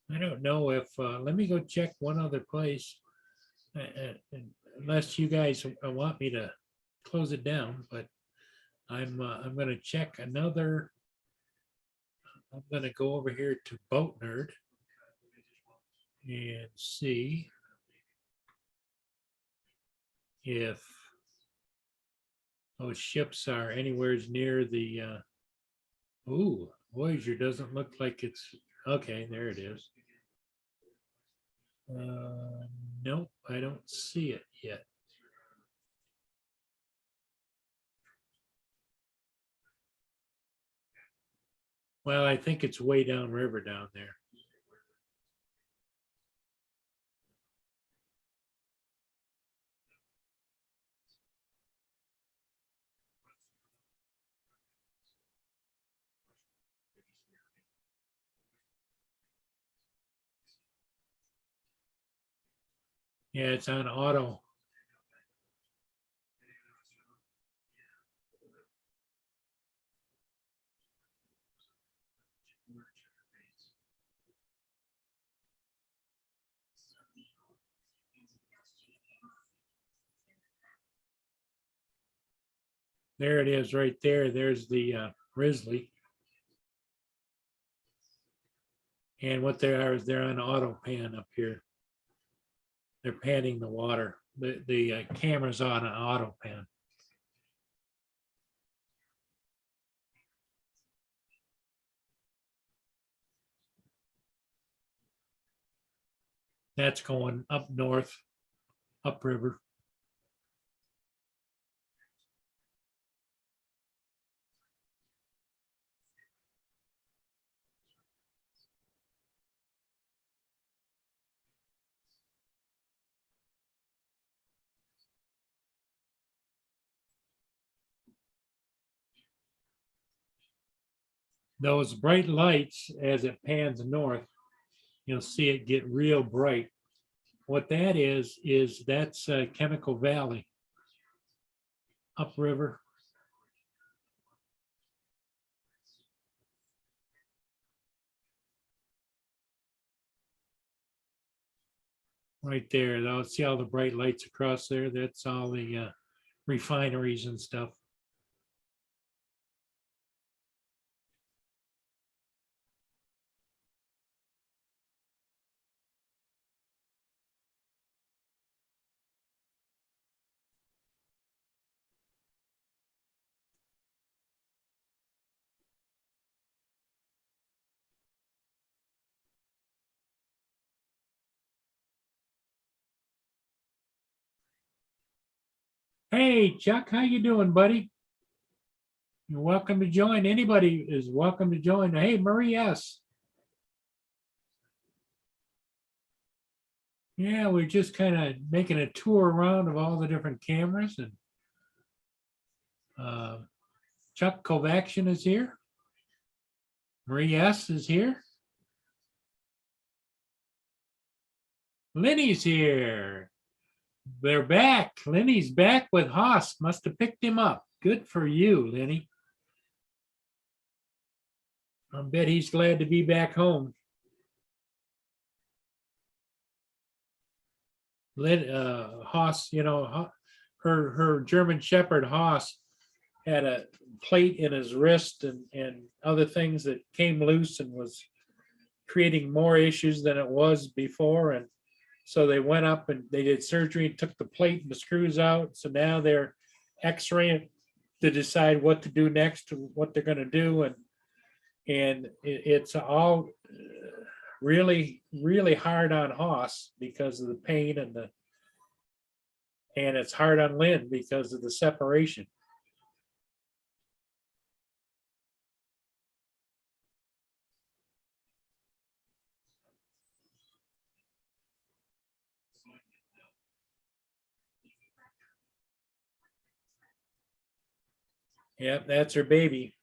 I don't know if, let me go check one other place. Unless you guys want me to close it down, but I'm gonna check another. I'm gonna go over here to Boat Nerd and see if those ships are anywhere near the, ooh, Voyager doesn't look like it's, okay, there it is. Nope, I don't see it yet. Well, I think it's way downriver down there. Yeah, it's on auto. There it is right there. There's the Risley. And what they are is they're on auto pan up here. They're panning the water. The camera's on an auto pan. That's going up north, upriver. Those bright lights, as it pans north, you'll see it get real bright. What that is that's Chemical Valley, upriver. Right there. I'll see all the bright lights across there. That's all the refineries and stuff. Hey, Chuck, how you doing, buddy? You're welcome to join. Anybody is welcome to join. Hey, Marie S. Yeah, we're just kind of making a tour around of all the different cameras and uh, Chuck Kovacian is here. Marie S. is here. Lenny's here. They're back. Lenny's back with Haas. Must have picked him up. Good for you, Lenny. I bet he's glad to be back home. Haas, her German Shepherd Haas had a plate in his wrist and other things that came loose and was creating more issues than it was before. And so they went up and they did surgery and took the plate and the screws out. So now they're x-raying to decide what to do next, what they're going to do. And it's all really, really hard on Haas because of the pain and it's hard on Lynn because of the separation. Yep, that's her baby.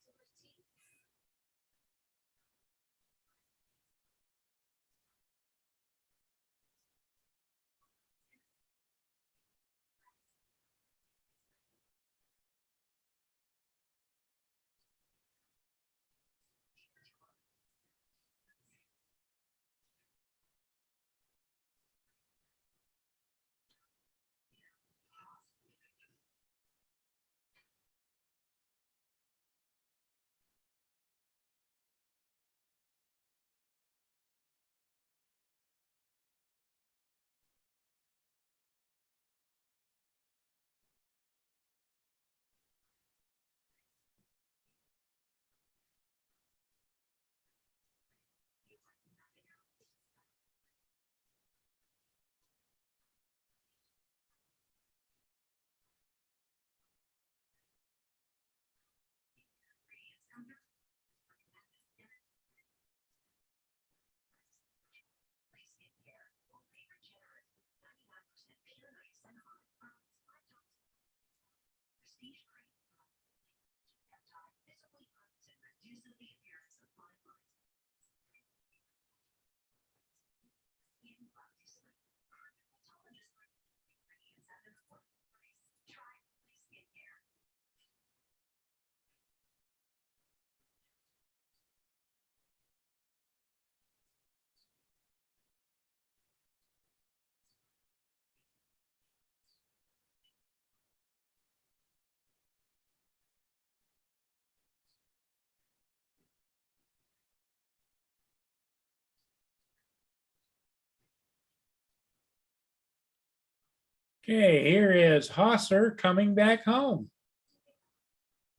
Okay, here is Hosser coming back home.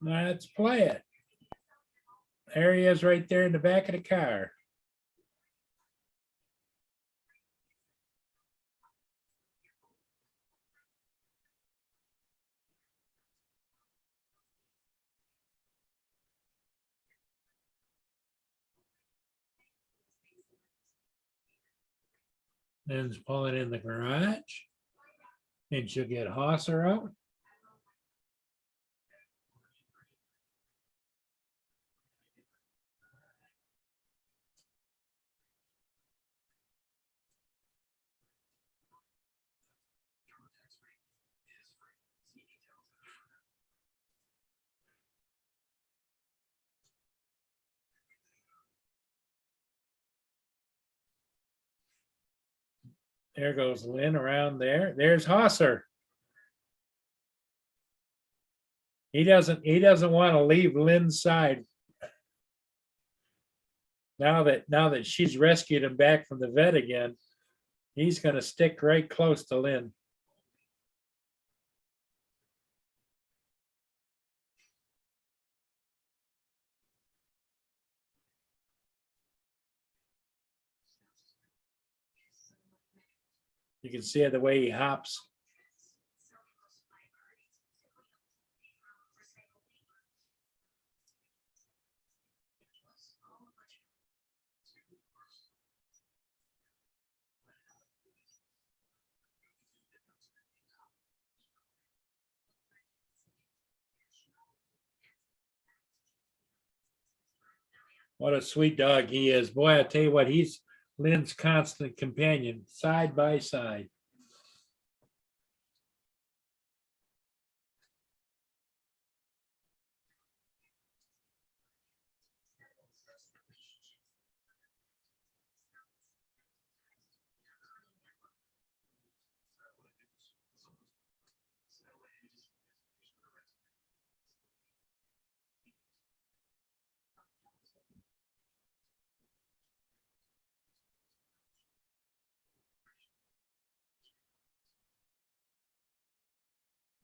Let's play it. There he is right there in the back of the car. Lynn's pulling in the garage. And she'll get Hosser out. There goes Lynn around there. There's Hosser. He doesn't want to leave Lynn's side. Now that she's rescued him back from the vet again, he's going to stick right close to Lynn. You can see the way he hops. What a sweet dog he is. Boy, I tell you what, he's Lynn's constant companion, side by side.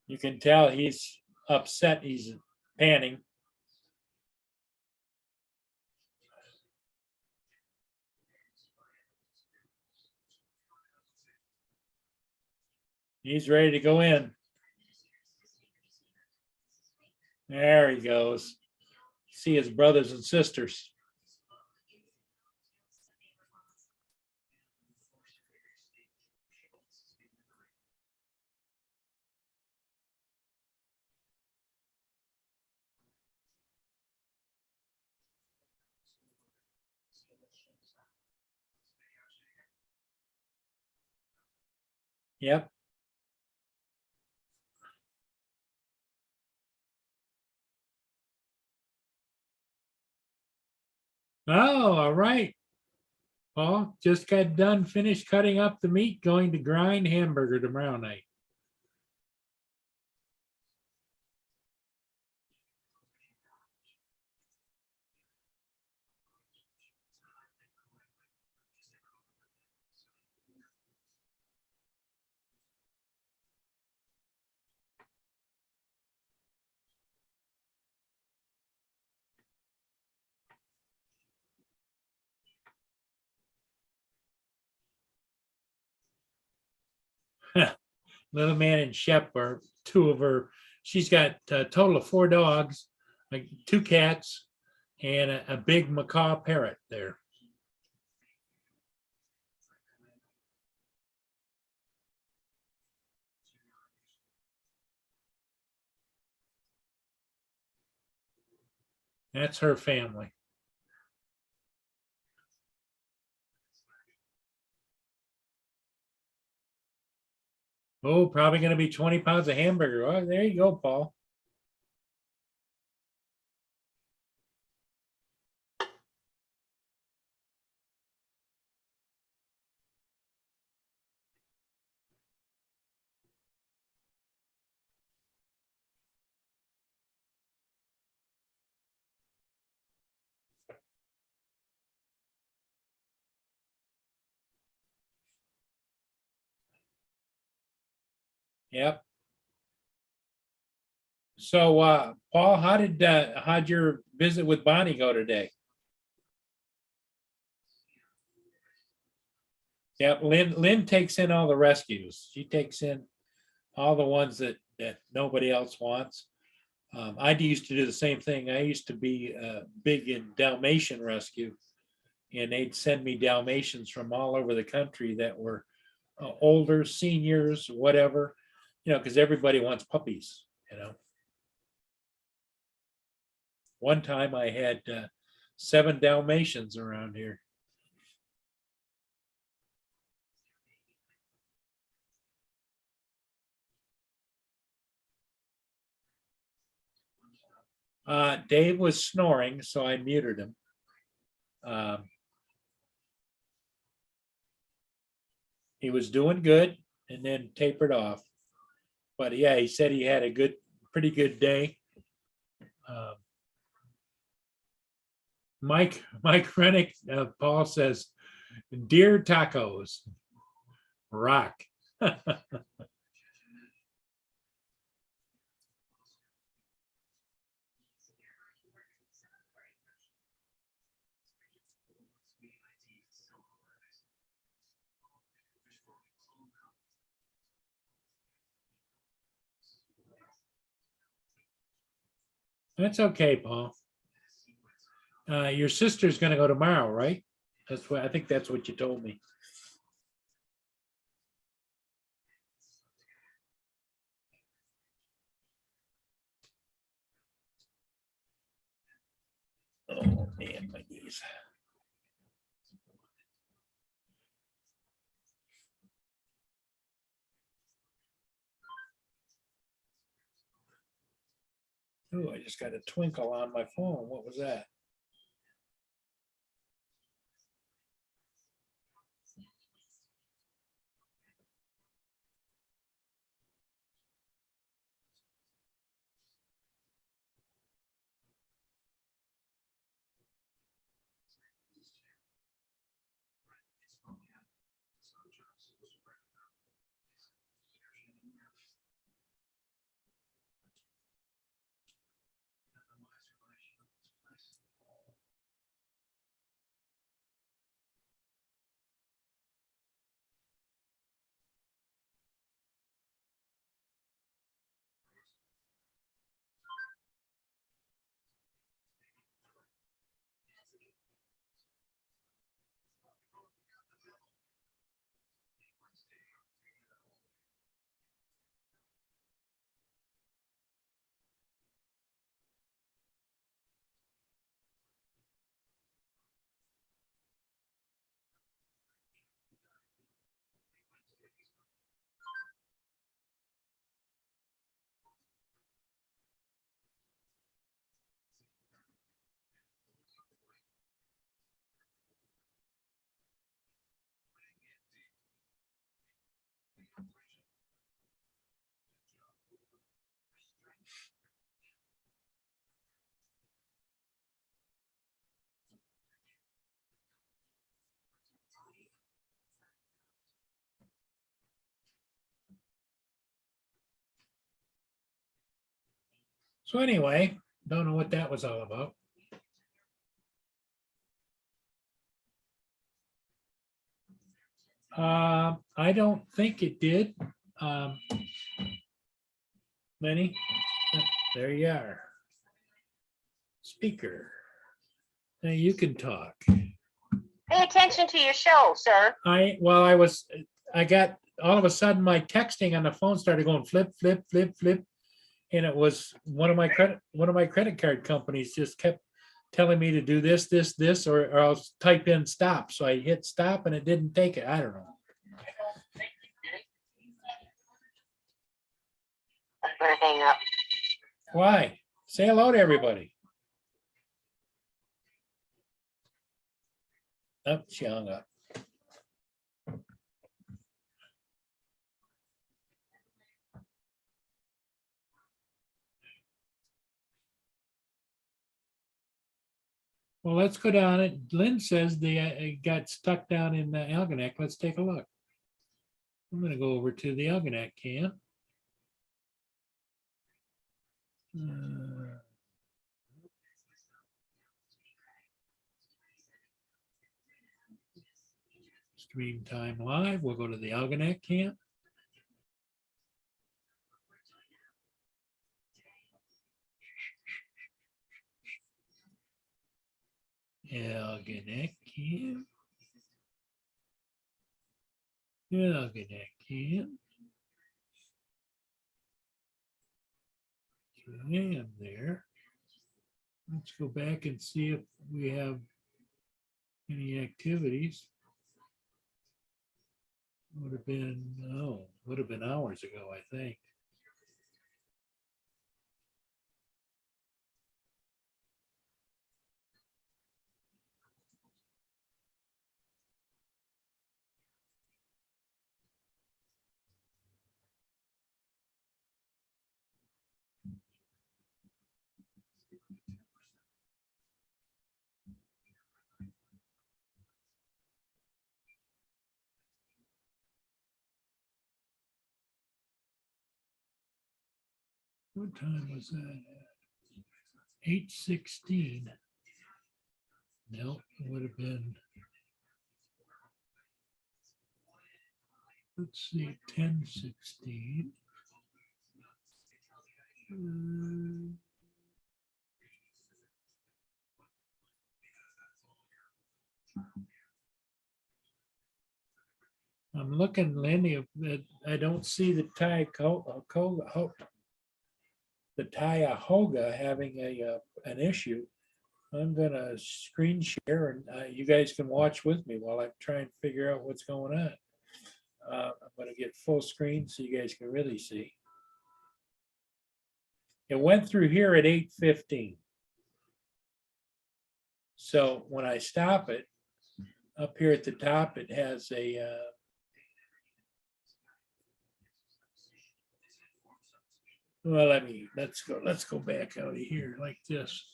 You can tell he's upset. He's panting. He's ready to go in. There he goes. See his brothers and sisters. Yep. Oh, all right. Paul just got done, finished cutting up the meat, going to grind hamburger tomorrow night. Little man and Shep are two of her. She's got a total of 4 dogs, like 2 cats, and a big macaw parrot there. That's her family. Oh, probably going to be 20 pounds of hamburger. Oh, there you go, Paul. Yep. So, Paul, how'd your visit with Bonnie go today? Yep. Lynn takes in all the rescues. She takes in all the ones that nobody else wants. I used to do the same thing. I used to be big in Dalmatian rescue, and they'd send me Dalmatians from all over the country that were older, seniors, whatever, because everybody wants puppies. One time I had 7 Dalmatians around here. Dave was snoring, so I muted him. Um, he was doing good and then tapered off. But yeah, he said he had a pretty good day. Um, Mike Rennick, Paul says, deer tacos, rock. That's okay, Paul. Your sister's gonna go tomorrow, right? I think that's what you told me. Oh man, my knees. is. Oh, I just got a twinkle on my phone. What was that? So anyway, don't know what that was all about. I don't think it did. Lenny, there you are. Speaker. Now you can talk. Pay attention to your show, sir. I got, all of a sudden, my texting on the phone started going flip, flip, flip, flip. And it was one of my credit card companies just kept telling me to do this, this, this, or I'll type in stop. So I hit stop and it didn't take it. I don't know. I'm gonna hang up. Why? Say hello to everybody. Oh, she hung up. Well, let's go down it. Lynn says they got stuck down in Algonac. Let's take a look. I'm gonna go over to the Algonac camp. Stream time live. We'll go to the Algonac camp. Algonac camp. Algonac camp. Okay, I'm there. Let's go back and see if we have any activities. Would have been hours ago, I think. What time was that? 8:16. No, it would have been, let's see, 10:16. I'm looking, Lenny, I don't see the the Cuyahoga having an issue. I'm gonna screen share and you guys can watch with me while I try and figure out what's going on. I'm gonna get full screen so you guys can really see. It went through here at 8:15. So when I stop it, up here at the top, it has a well, let's go back out of here like this.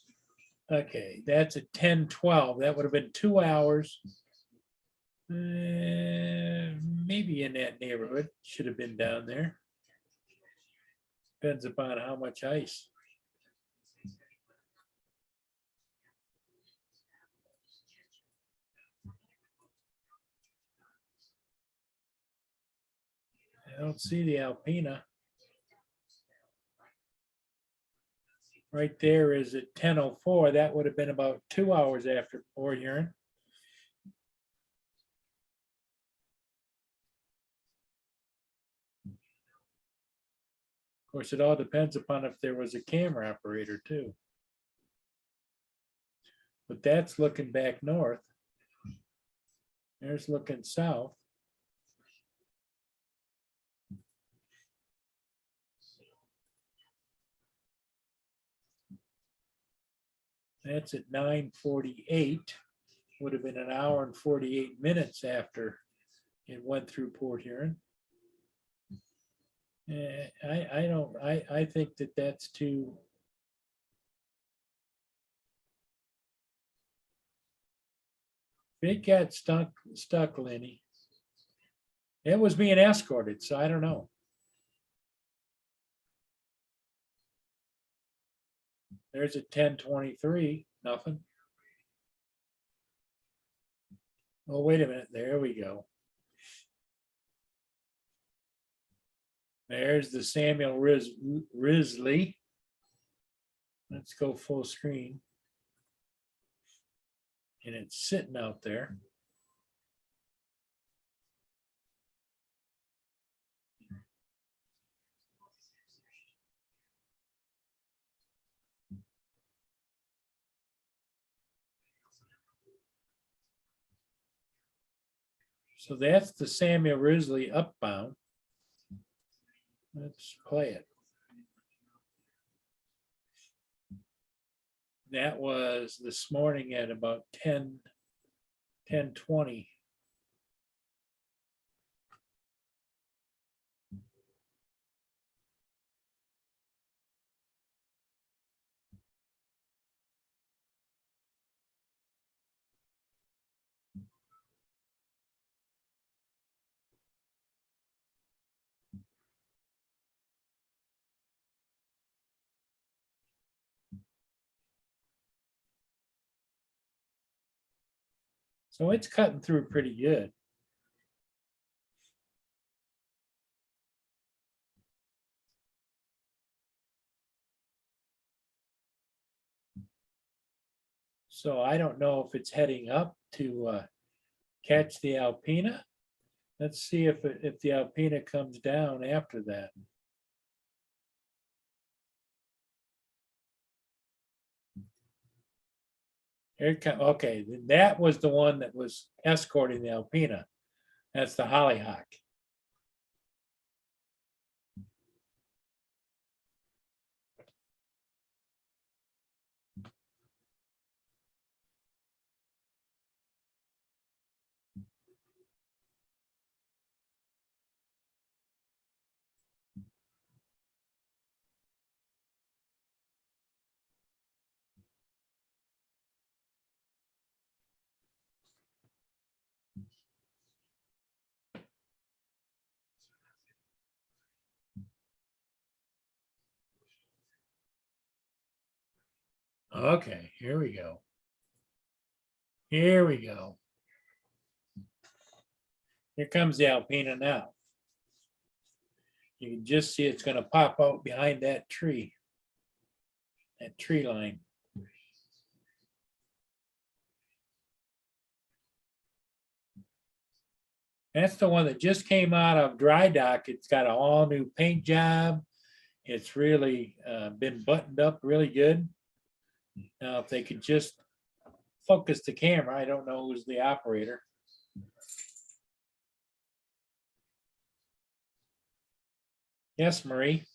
Okay, that's at 10:12. That would have been 2 hours. Maybe in that neighborhood, should have been down there. Depends upon how much ice. I don't see the Alpena. Right there is at 10:04. That would have been about 2 hours after Port Huron. Of course, it all depends upon if there was a camera operator too. But that's looking back north. There's looking south. That's at 9:48. Would have been an hour and 48 minutes after it went through Port Huron. I think that that's too. It got stuck, Lenny. It was being escorted, so I don't know. There's a 10:23, nothing. Oh, wait a minute, there we go. There's the Samuel Risley. Let's go full screen. And it's sitting out there. So that's the Samuel Risley upbound. Let's play it. That was this morning at about 10:20. So it's cutting through pretty good. So I don't know if it's heading up to catch the Alpena. Let's see if the Alpena comes down after that. Here it comes. Okay, that was the one that was escorting the Alpena. That's the Hollyhock. Okay, here we go. Here we go. Here comes the Alpena now. You can just see it's going to pop out behind that tree line. That's the one that just came out of dry dock. It's got a all new paint job. It's really been buttoned up really good. Now, if they could just focus the camera. I don't know who's the operator. Yes, Marie.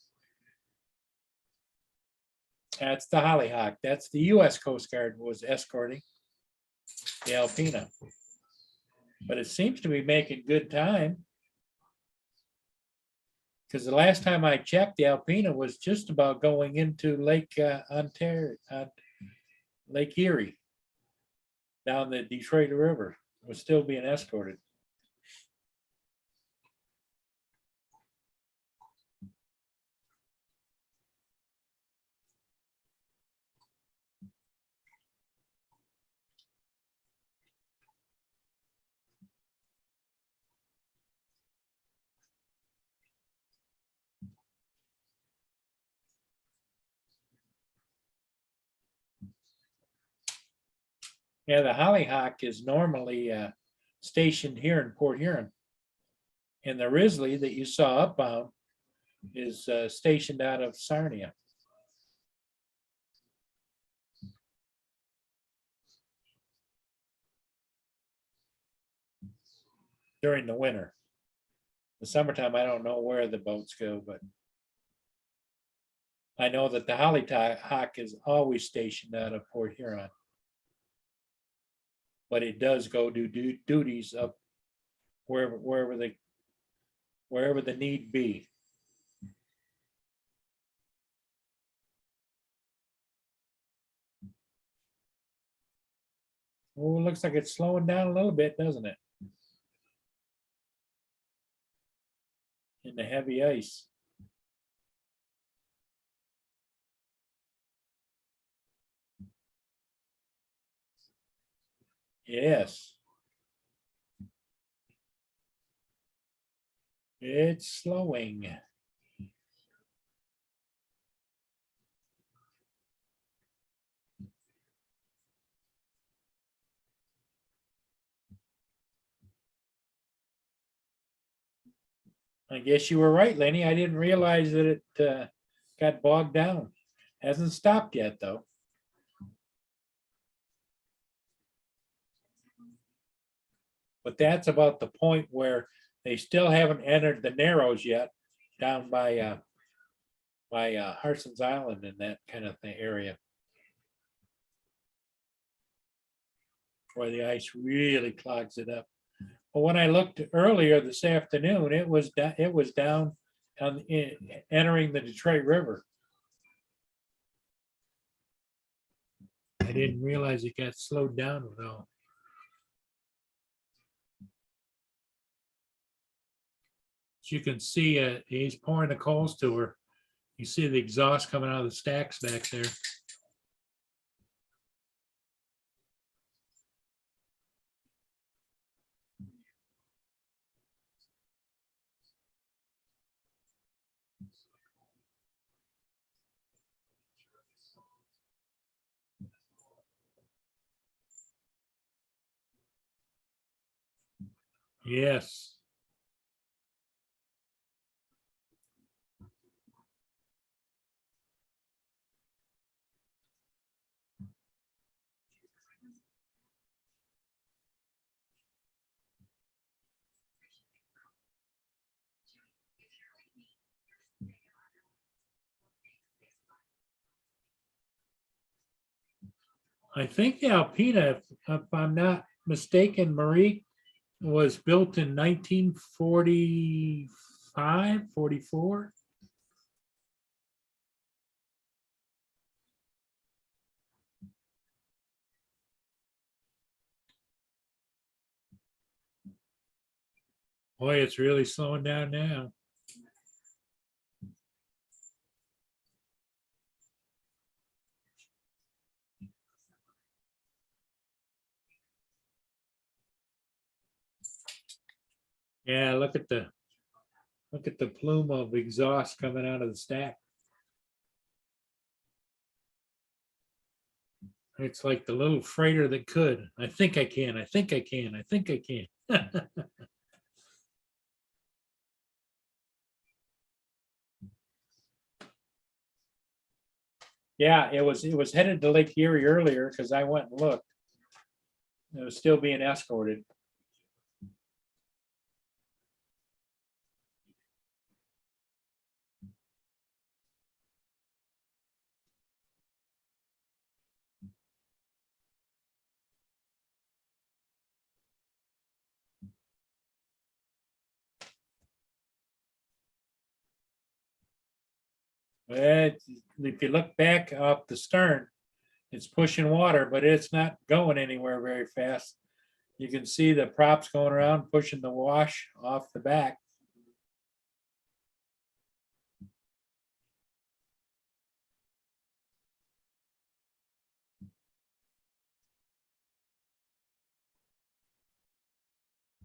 That's the Hollyhock. That's the US Coast Guard was escorting the Alpena. But it seems to be making good time. Because the last time I checked, the Alpena was just about going into Lake Ontario, Lake Erie, down the Detroit River. It was still being escorted. Yeah, the Hollyhock is normally stationed here in Port Huron. And the Risley that you saw upbound is stationed out of Sarnia. During the winter. The summertime, I don't know where the boats go, but I know that the Hollyhock is always stationed out of Port Huron. But it does go do duties up wherever the need be. Oh, it looks like it's slowing down a little bit, doesn't it? In the heavy ice. Yes. It's slowing. I guess you were right, Lenny. I didn't realize that it got bogged down. Hasn't stopped yet, though. But that's about the point where they still haven't entered the Narrows yet, down by Harson's Island and that kind of thing area. Where the ice really clogs it up. But when I looked earlier this afternoon, it was down on entering the Detroit River. I didn't realize it got slowed down at all. As you can see, he's pouring the coals to her. You see the exhaust coming out of the stacks back there. Yes. I think the Alpena, if I'm not mistaken, Marie, was built in 1945, 44. Boy, it's really slowing down now. Yeah, look at the plume of exhaust coming out of the stack. It's like the little freighter that could. I think I can. I think I can. I think I can. Yeah, it was headed to Lake Erie earlier because I went and looked. It was still being escorted. But if you look back up the stern, it's pushing water, but it's not going anywhere very fast. You can see the props going around, pushing the wash off the back.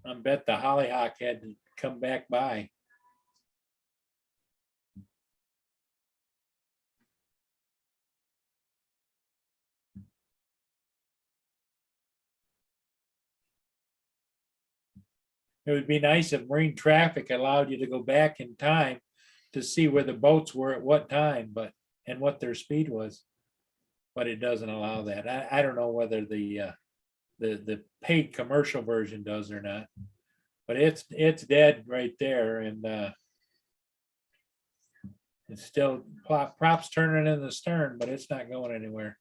I bet the Hollyhock had to come back by. It would be nice if marine traffic allowed you to go back in time to see where the boats were at what time, but, and what their speed was. But it doesn't allow that. I don't know whether the paid commercial version does or not. But it's dead right there, and it's still props turning in the stern, but it's not going anywhere.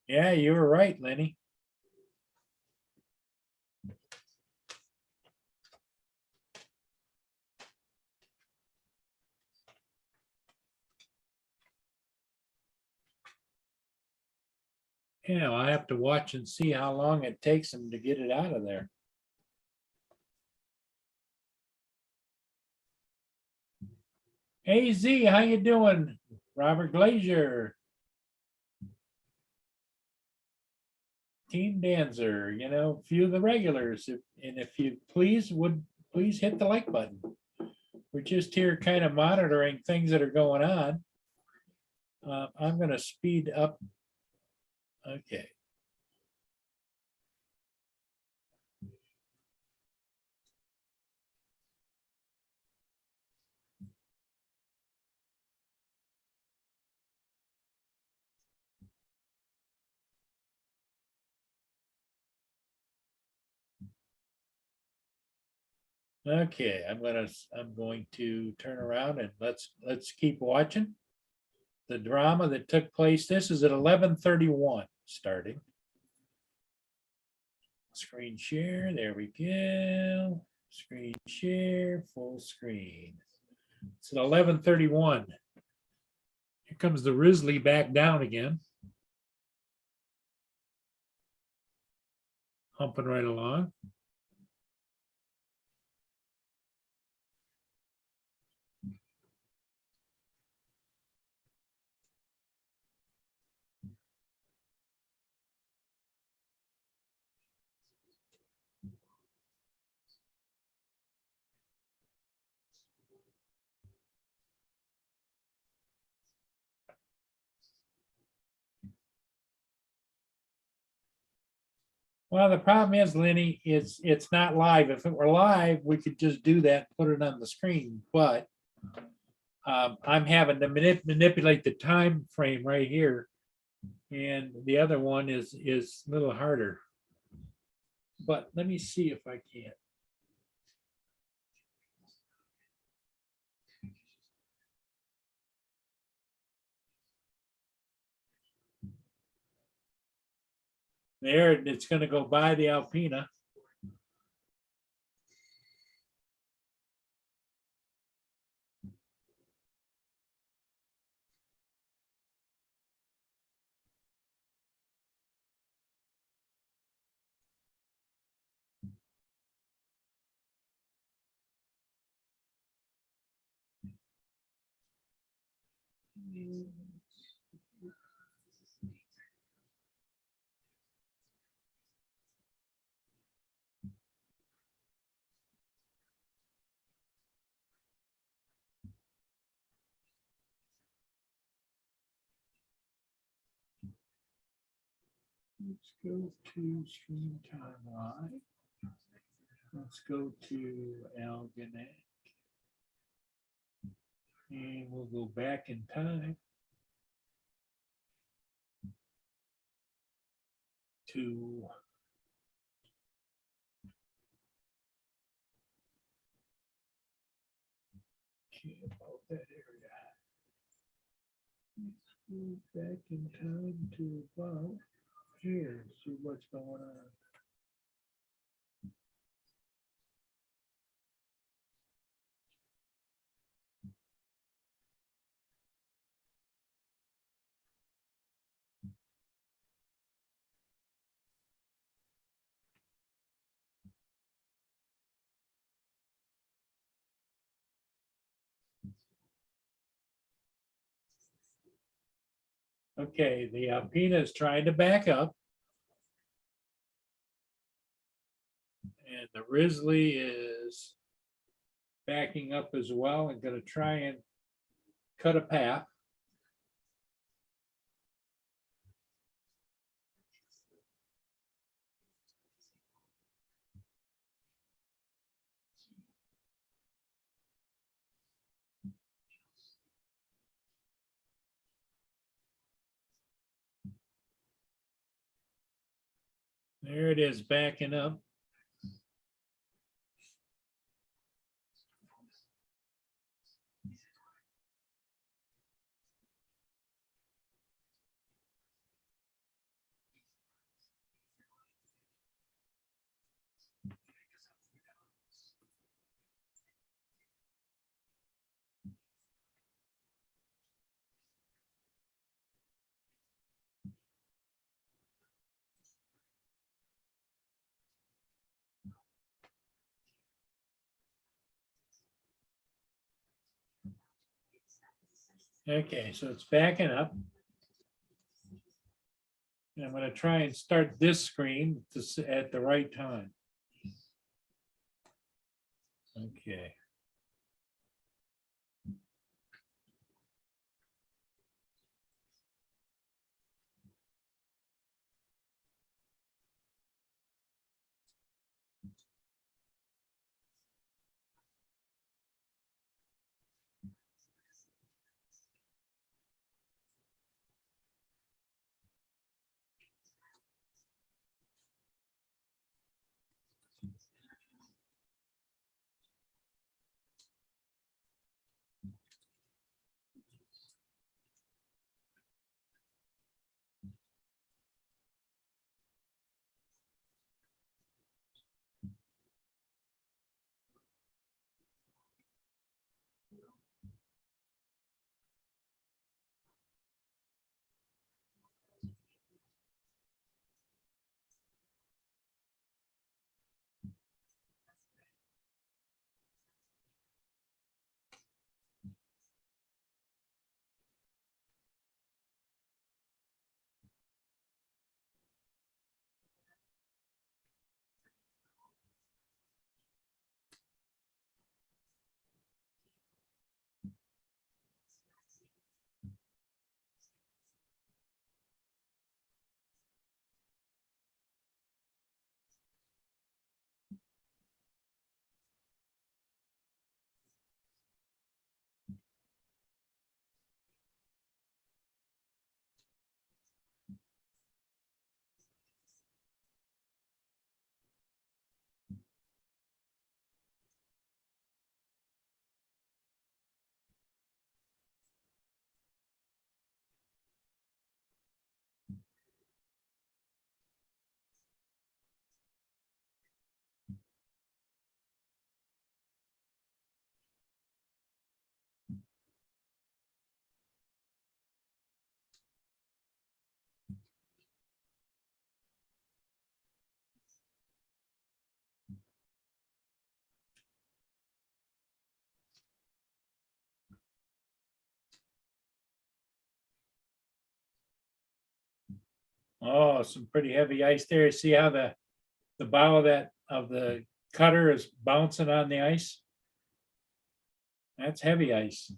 Yeah, you were right, Lenny. Yeah, I have to watch and see how long it takes them to get it out of there. Hey Z, how you doing? Robert Glazier. Team Dancer, you know, a few of the regulars. And if you please hit the like button. We're just here kind of monitoring things that are going on. I'm gonna speed up. Okay. Okay, I'm going to turn around and let's keep watching the drama that took place. This is at 11:31 starting. Screen share, there we go. Screen share, full screen. It's at 11:31. Here comes the Risley back down again. Humping right along. Well, the problem is, Lenny, it's not live. If it were live, we could just do that, put it on the screen, but I'm having to manipulate the time frame right here. And the other one is a little harder. But let me see if I can. There, it's gonna go by the Alpina. Let's go to screen timeline. Let's go to Algonac. And we'll go back in time to okay, about that area. Let's go back in time to about here, see what's going on. Okay, the Alpina is trying to back up. And the Risley is backing up as well and gonna try and cut a path. There it is, backing up. Okay, so it's backing up. And I'm gonna try and start this screen at the right time. Okay. Oh, some pretty heavy ice there. See how the bow of the cutter is bouncing on the ice? That's heavy ice.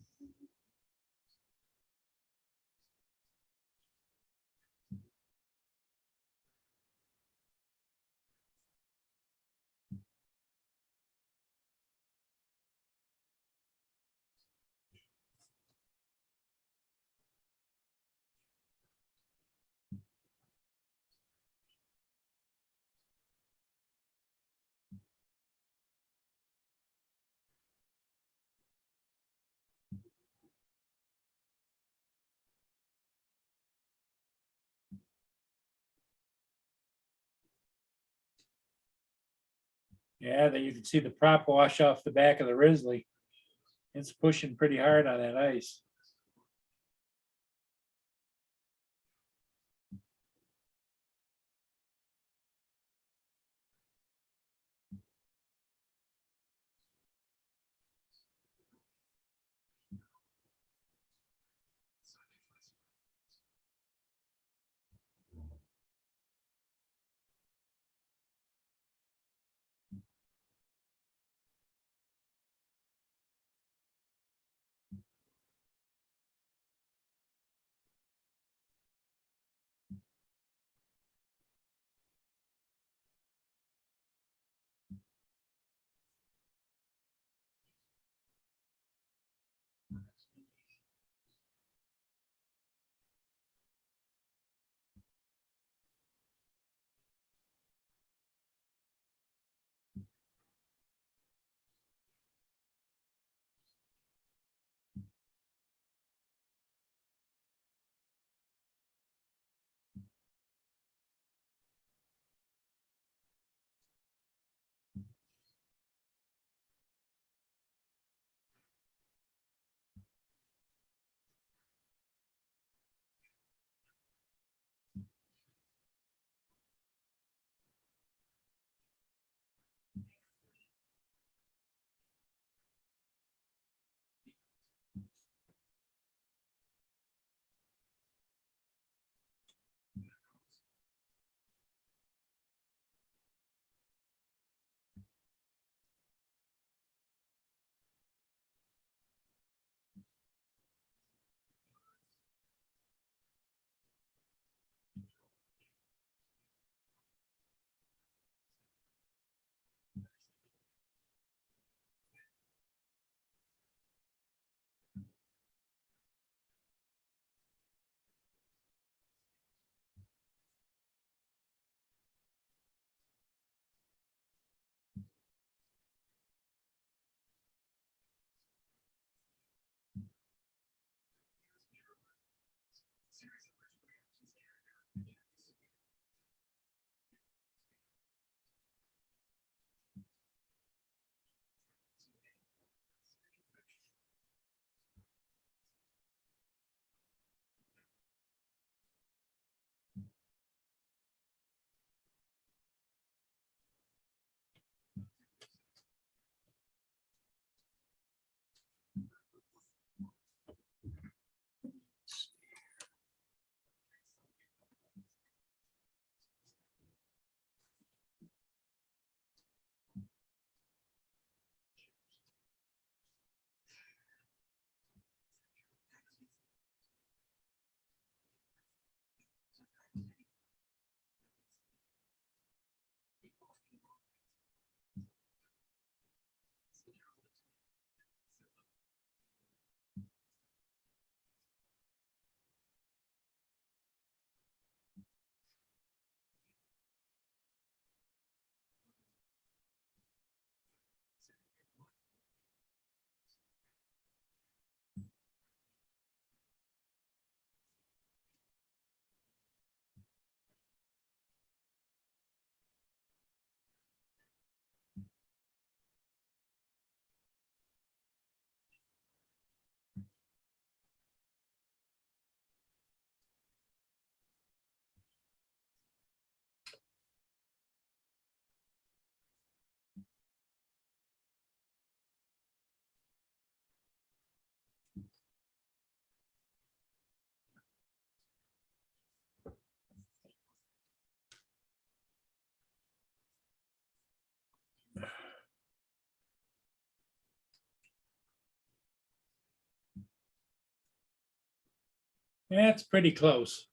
Yeah, that you can see the prop wash off the back of the Risley. It's pushing pretty hard on that ice. That's pretty close.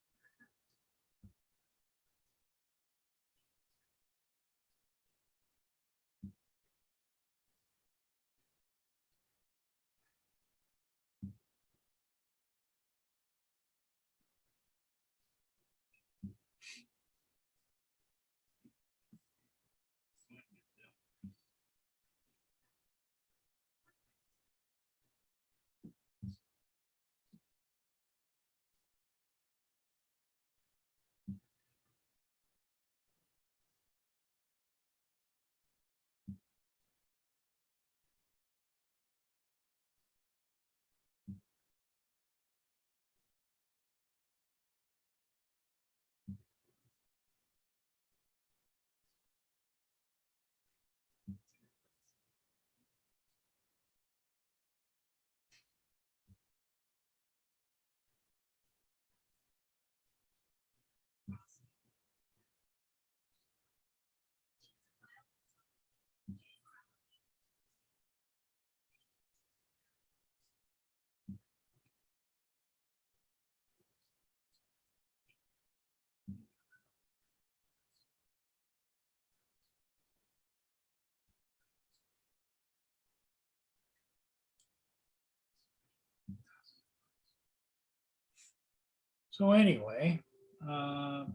So anyway, um,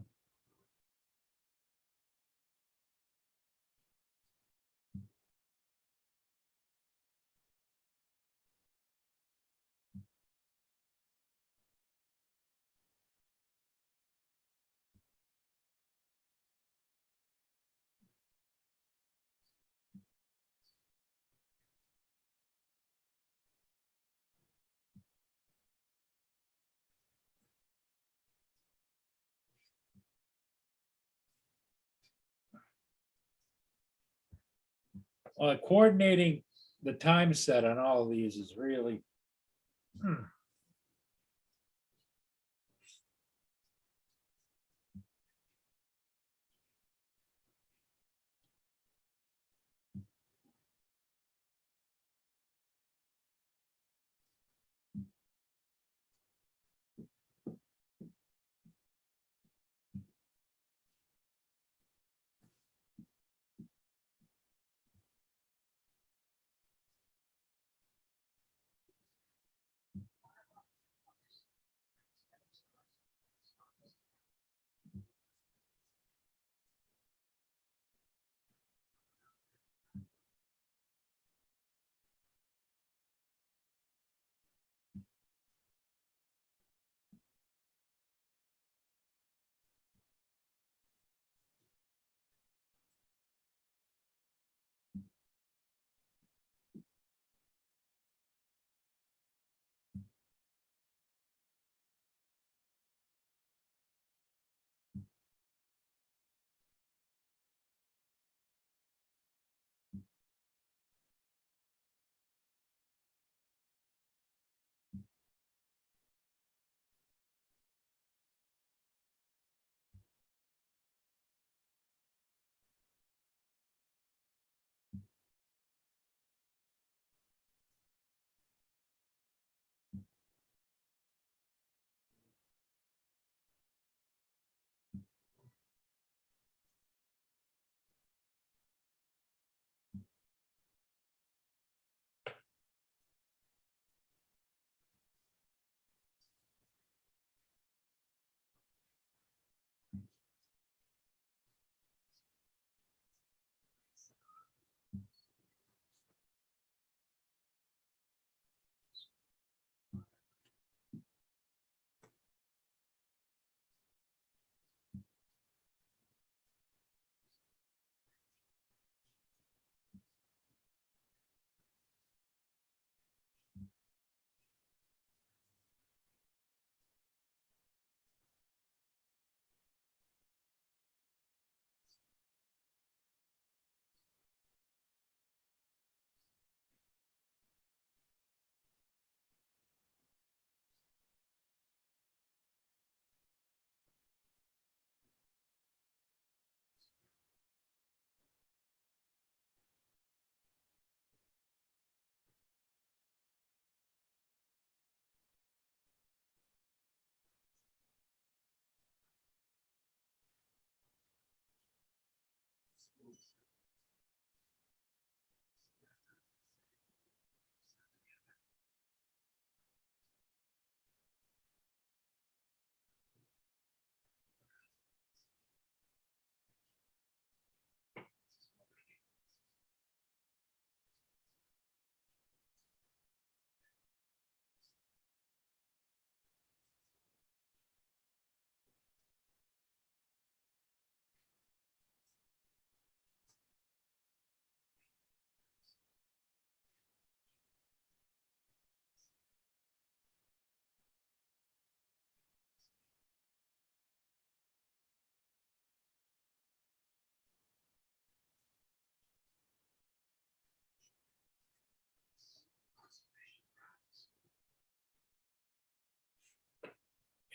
coordinating the time set on all of these is really.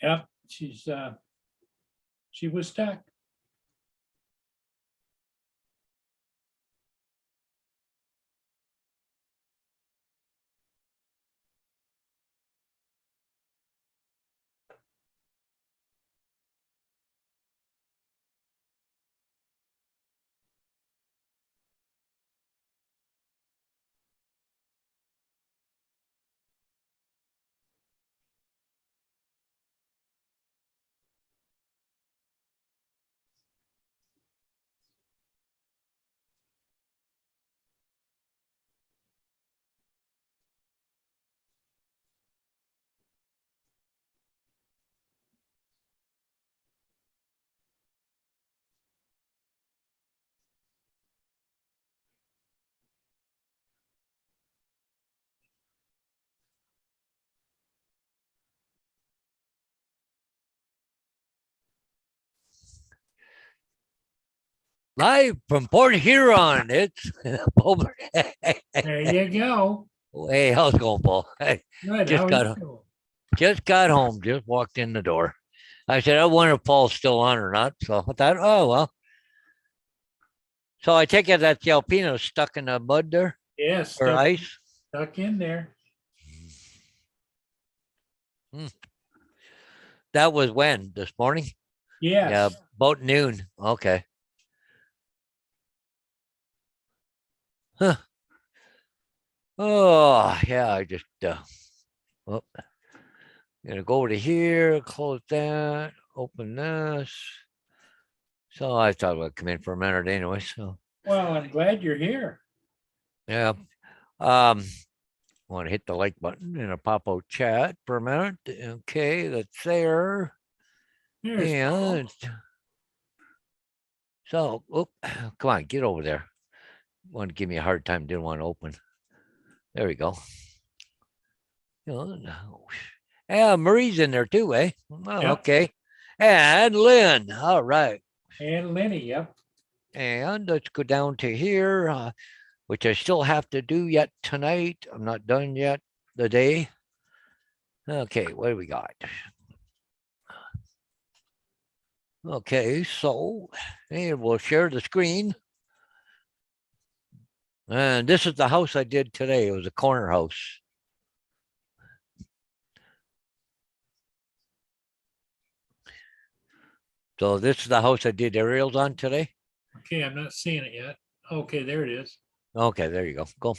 Yeah, she was stuck. Live from Port Huron. It's Paul. There you go. Hey, how's it going, Paul? Hey, Good. Just How are got you a- doing? just got home. Just walked in the door. I said, I wonder if Paul's still on or not. So I thought, oh well. So I take it that the Alpino stuck in the mud there Yes, or ice. stuck in there. That was when this morning. Yeah, Yes. about noon. Okay. Huh. Oh yeah, I just oh, gonna go over to here, close that, open this. So I thought I'd come in for a minute anyway. So Well, I'm glad you're here. yeah. Want to hit the like button and a pop out chat for a minute. Okay, that's there. Here's Paul. And so, oh, come on, get over there. Want to give me a hard time? Didn't want to open. There we go. Yeah, Marie's in there too, eh? Oh, Yep. okay. And Lynn. All right. And Lenny, yep. And let's go down to here, which I still have to do yet tonight. I'm not done yet the day. Okay, what do we got? Okay, so hey, we'll share the screen. And this is the house I did today. It was a corner house. So this is the house I did aerials on today. Okay, I'm not seeing it yet. Okay, there it is. Okay, there you go. Go.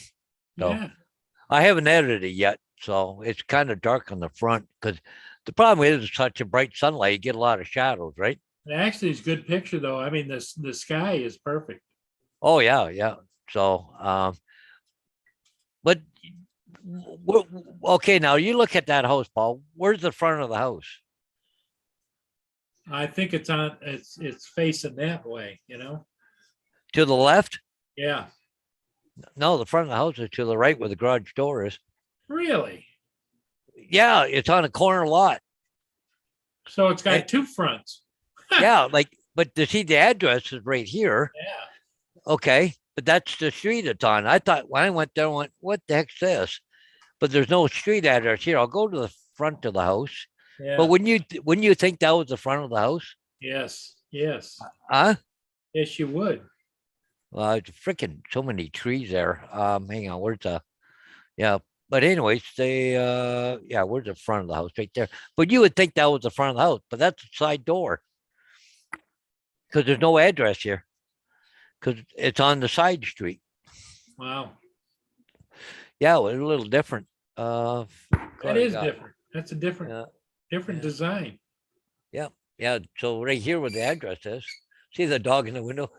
So Yeah. I haven't edited it yet, so it's kind of dark on the front because the problem is it's such a bright sunlight, you get a lot of shadows, right? And actually, it's a good picture though. I mean, the sky is perfect. Oh yeah, yeah. So, but okay, now you look at that house, Paul. Where's the front of the house? I think it's facing that way, you know? To the left? Yeah. No, the front of the house is to the right where the garage door is. Really? Yeah, it's on a corner lot. So it's got Hey. two fronts. Yeah, but to see the address is right here. Yeah. Okay, but that's the street it's on. I thought when I went there, I went, what the heck's this? But there's no street address here. I'll go to the front of the house. Yeah. But wouldn't you think that was the front of the house? Yes. Yes. Huh? Yes, you would. It's freaking so many trees there. Hang on, where's the yeah. But anyways, where's the front of the house? Right there. But you would think that was the front of the house, but that's the side door. Because there's no address here. Because it's on the side street. Wow. Yeah, well, it's a little different. That God, is God. different. That's a different Yeah. design. Yeah. So right here where the address is. See the dog in the window?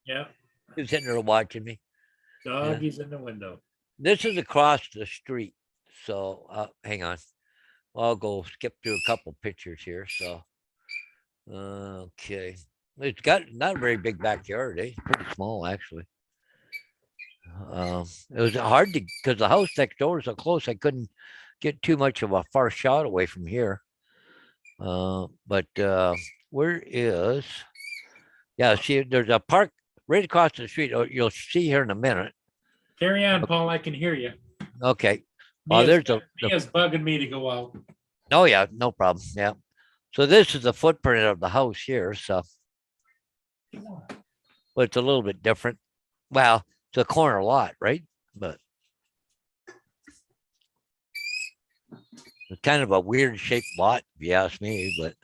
Yeah. He's sitting there watching me. Doggies in the window. This is across the street. So hang on. I'll go skip through a couple pictures here. So okay. It's got not a very big backyard, eh? Pretty small actually. It was hard to because the house next door is so close, I couldn't get too much of a far shot away from here. But where is see there's a park right across the street. Oh, you'll see here in a minute. Carry on, Paul. I can hear you. Okay. Mia's, There's Mia's bugging me to go out. Oh yeah, no problem. Yeah. So this is the footprint of the house here. So but it's a little bit different. Well, it's a corner lot, right? But it's kind of a weird shaped lot, if you ask me, but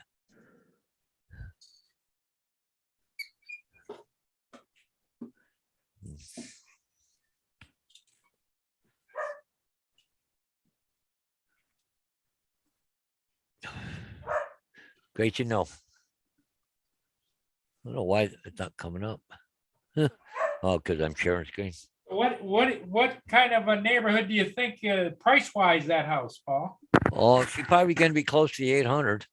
great to know. I don't know why it's not coming up. Oh, because I'm sharing screen. What kind of a neighborhood do you think price wise that house, Paul? Oh, she's probably going to be close to the 800.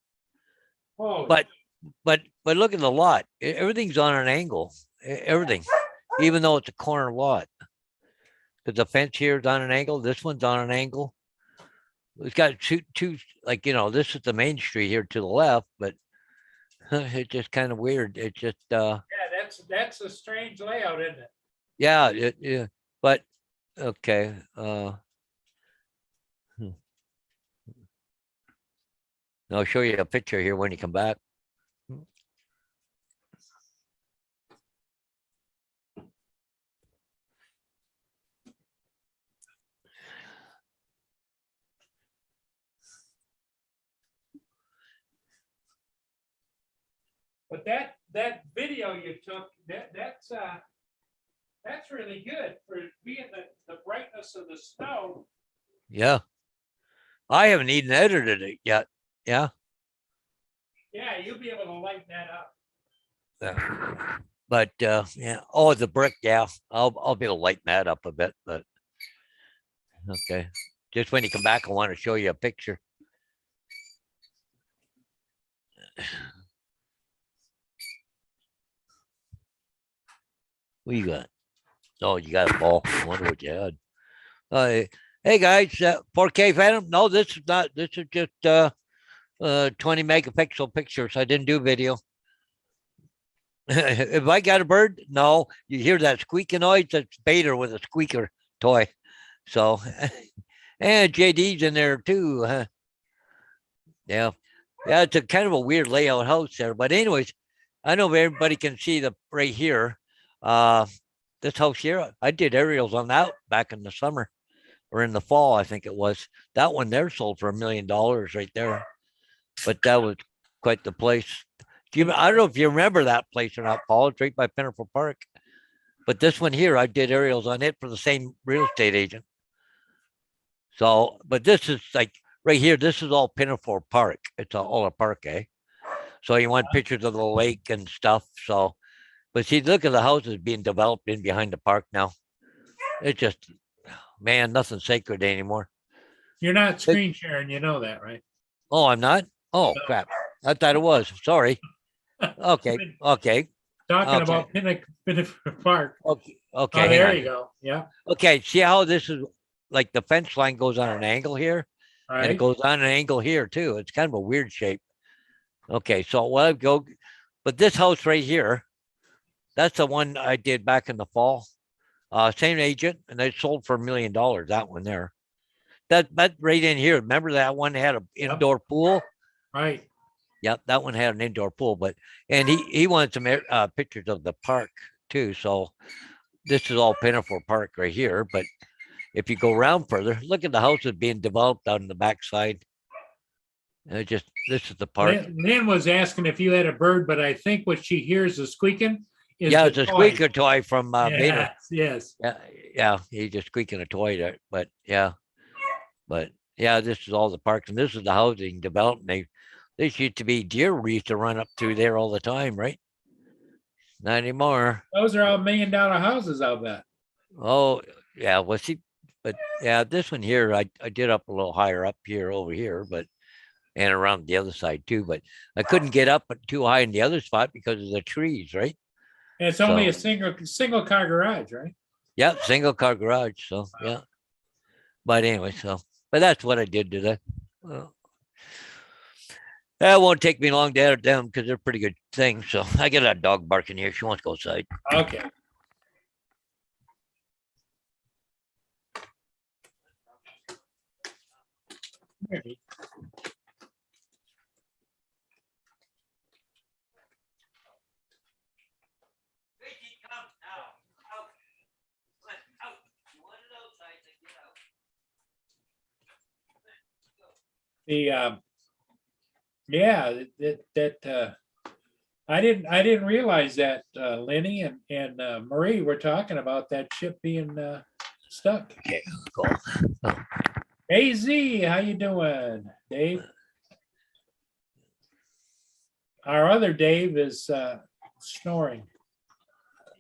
Oh, But look at the lot. Everything's on an angle. Everything, even though it's a corner lot. Because the fence here is on an angle. This one's on an angle. It's got two like this is the main street here to the left, but it's just kind of weird. It's just yeah, That's a strange layout, isn't it? Yeah, yeah, but, okay, I'll show you a picture here when you come back. But that video you took, that's really good for being the brightness of the snow. Yeah. I haven't even edited it yet. Yeah. Yeah, you'll be able to lighten that up. Yeah. But, yeah, oh, the brick, yeah, I'll be able to lighten that up a bit, but, okay. Just when you come back, I want to show you a picture. What you got? Oh, you got a ball. I wonder what you had. Hey guys, 4K Phantom. No, this is not. This is just 20 megapixel pictures. I didn't do video. If I got a bird, no. You hear that squeaking noise? That's Bader with a squeaker toy. So, and JD's in there too. Yeah, yeah. It's a kind of a weird layout house there. But anyways, I know everybody can see the right here. This house here, I did aerials on that back in the summer or in the fall, I think it was. That one there sold for $1 million right there. But that was quite the place. I don't know if you remember that place or not, Paul. It's right by Pinnacle Park. But this one here, I did aerials on it for the same real estate agent. So, but this is like right here. This is all Pinnacle Park. It's all a park, eh? So you want pictures of the lake and stuff. So, but see, look at the houses being developed in behind the park now. It's just, man, nothing sacred anymore. You're not screen sharing, you know that, right? Oh, I'm not? Oh, No. crap. I thought it was. Sorry. Okay. Okay. Talking Okay. about Pinnacle Park. Okay. Oh, Okay. hang there on. you go. Yeah, Okay. See how this is like the fence line goes on an angle here all and it right. goes on an angle here too. It's kind of a weird shape. Okay. So what I go, but this house right here, that's the one I did back in the fall. Same agent, and they sold for $1 million. That one there. That right in here. Remember that one had an indoor pool? Right. Yep, that one had an indoor pool, but and he wanted some pictures of the park too. So this is all Pinnacle Park right here. But if you go around further, look at the houses being developed out in the backside. And it just this is the park. Lynn was asking if you had a bird, but I think what she hears is squeaking. Is Yeah, the it's a toy. squeaker toy from Bader. Yes. Yeah, yeah, he's just squeaking a toy there. But yeah, this is all the parks, and this is the housing development. This used to be deer we used to run up through there all the time, right? Not anymore. Those are all $1 million houses, I'll bet. Oh, yeah. Well, see, but yeah, this one here, I did up a little higher up here over here, but and around the other side too. But I couldn't get up too high in the other spot because of the trees, right? And it's only So- a single car garage, right? Yeah, single car garage. So yeah. But anyway, but that's what I did today. That won't take me long to edit them because they're pretty good things. So I get that dog barking here. She wants to go outside. Okay. The yeah, I didn't realize that Lenny and Marie were talking about that ship being stuck. Okay, cool. Hey Z, how you doing, Dave? Our other Dave is snoring.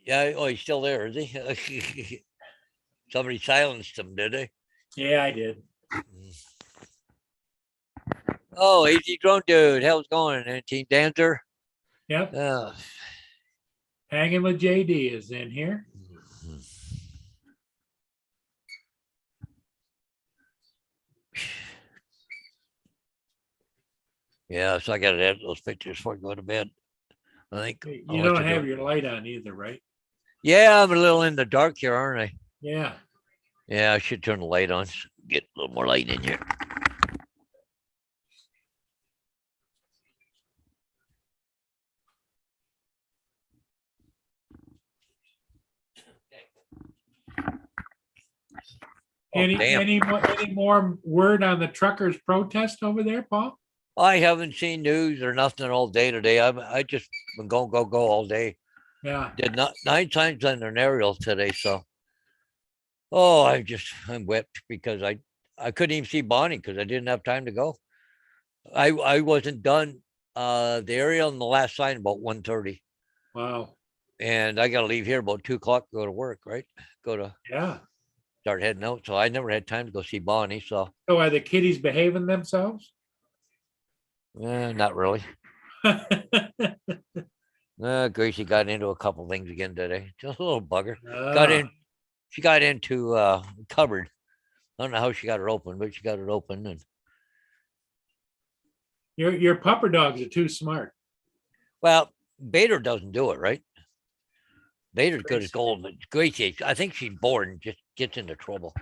Yeah. Oh, he's still there, is he? Somebody silenced him, did they? Yeah, I did. Oh, Easy Drone Dude. How's it going? 19 Dancer. Yep, Uh, hanging with JD is in here. yeah, so I got to edit those pictures before I go to bed. I think. You I'll let don't do have it. your light on either, right? Yeah, I'm a little in the dark here, aren't I? Yeah. Yeah, I should turn the light on. Get a little more light in here. Oh, Any, damn. any more word on the truckers protest over there, Paul? I haven't seen news or nothing all day today. I just been go all day. Yeah. Did not 9 times on an aerial today. So, oh, I'm whipped because I couldn't even see Bonnie because I didn't have time to go. I wasn't done the aerial and the last sign about 1:30, Wow. and I got to leave here about 2 o'clock. Go to work, right? Go to Yeah. start heading out. So I never had time to go see Bonnie. So, So are the kiddies behaving themselves? not really. Gracie got into a couple things again today. Just a little bugger. Got Ah, in. She got into cupboard. I don't know how she got it open, but she got it open. And your pupper dogs are too smart. well, Bader doesn't do it, right? Bader's good as Gracie. gold, but Gracie, I think she's bored and just gets into trouble.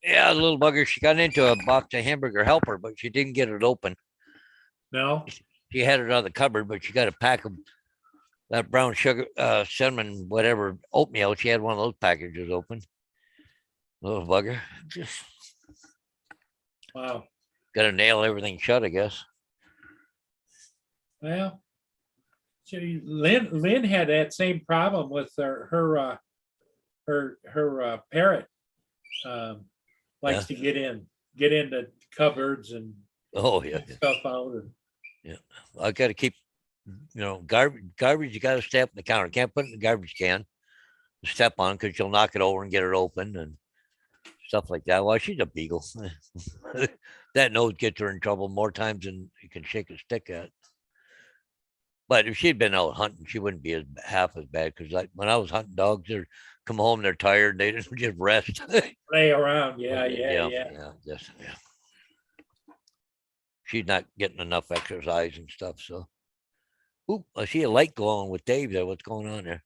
Yeah, the little bugger. She got into a box of hamburger helper, but she didn't get it open. No. She had it out of the cupboard, but she got a pack of that brown sugar, cinnamon, whatever oatmeal. She had one of those packages open. Little bugger. Just Wow. got to nail everything shut, I guess. Well, Lynn had that same problem with her parrot. Likes to get into cupboards and Oh yeah. get stuff out. I got to keep, garbage. You got to step in the counter. Can't put it in the garbage can. Step on because you'll knock it over and get it open and stuff like that. Well, she's a beagle. That nose gets her in trouble more times than you can shake a stick at. But if she'd been out hunting, she wouldn't be half as bad. Because when I was hunting dogs, they come home, they're tired, they just rest. Lay around. Yeah. Yeah. She's not getting enough exercise and stuff. So, ooh, I see a light glowing with Dave there. What's going on there?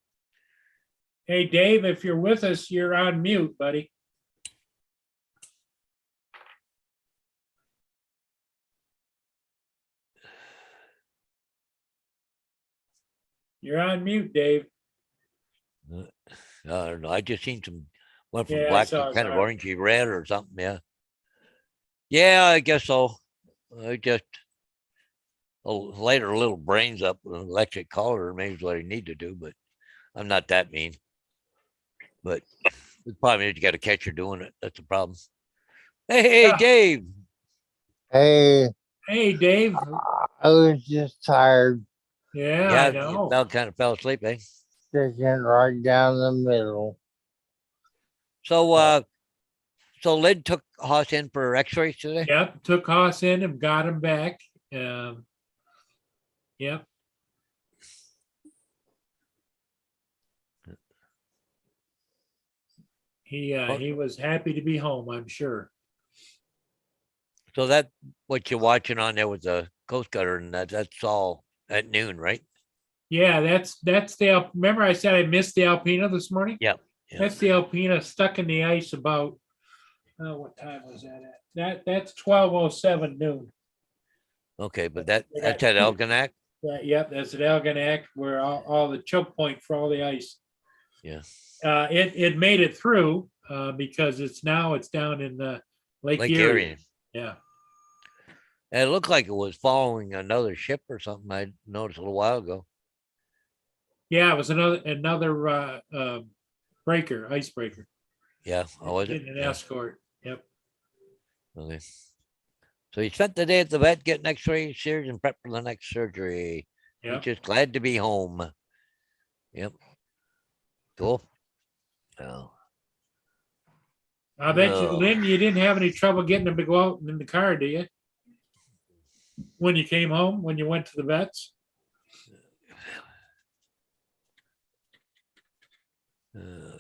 Hey, Dave, if you're with us, you're on mute, buddy. You're on mute, Dave. I don't know. I just seen went from Yeah, I black saw to it, kind of sorry. orangey red or something. Yeah. Yeah, I guess so. I just light her little brains up with an electric collar, maybe is what I need to do, but I'm not that mean. But the problem is you got to catch her doing it. That's the problem. Hey, Yeah. Dave. Hey, Hey, Dave. I was just tired, Yeah, Yeah, I you know. kind of fell asleep, eh? sticking right down the middle. So, Lyd took Hoss in for X-rays today. Yep, took Haas in and got him back. Yep. He was happy to be home, I'm sure. So that what you're watching on there with the Coast Guard, and that's all at noon, right? Yeah, that's the, remember I said I missed the Alpina this morning? Yep. That's the Alpina stuck in the ice about, what time was that at? That's 12:07 noon. Okay, but that's at Elginak. Yep, that's at Algonac where all the choke point for all the ice. Yeah. It made it through because it's down in Lake Erie. Erie. Yeah. And it looked like it was following another ship or something. I noticed a little while ago. Yeah, it was another breaker, icebreaker. Yeah. Oh, was it? An Yeah. escort. Yep. Okay. So he spent the day at the vet getting X-ray series and prep for the next surgery. He's Yep. just glad to be home. Yep. Cool. Oh, I bet you, Oh. Lynn, you didn't have any trouble getting him to go out in the car, do you? When you came home, when you went to the vets? uh.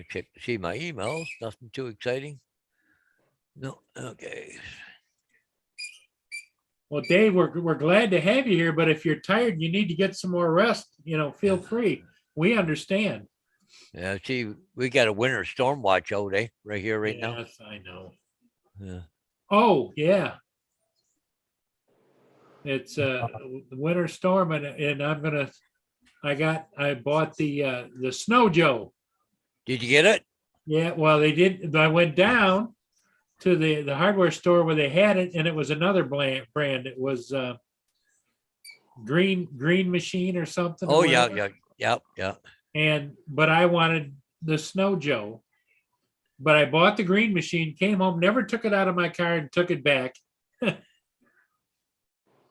Check to see my emails. Nothing too exciting. No. Okay. Well, Dave, we're glad to have you here, but if you're tired, and you need to get some more rest, feel free. We understand. Yeah. See, we got a winter storm watch out, right here, right now. Yes, I know. Yeah. Oh, yeah. It's the winter storm and I bought the Snow Joe. Did you get it? Yeah, well, they did. I went down to the hardware store where they had it, and it was another brand. It was Green Machine or something. or Oh yeah, whatever. yeah. But I wanted the Snow Joe. But I bought the Green Machine, came home, never took it out of my car and took it back.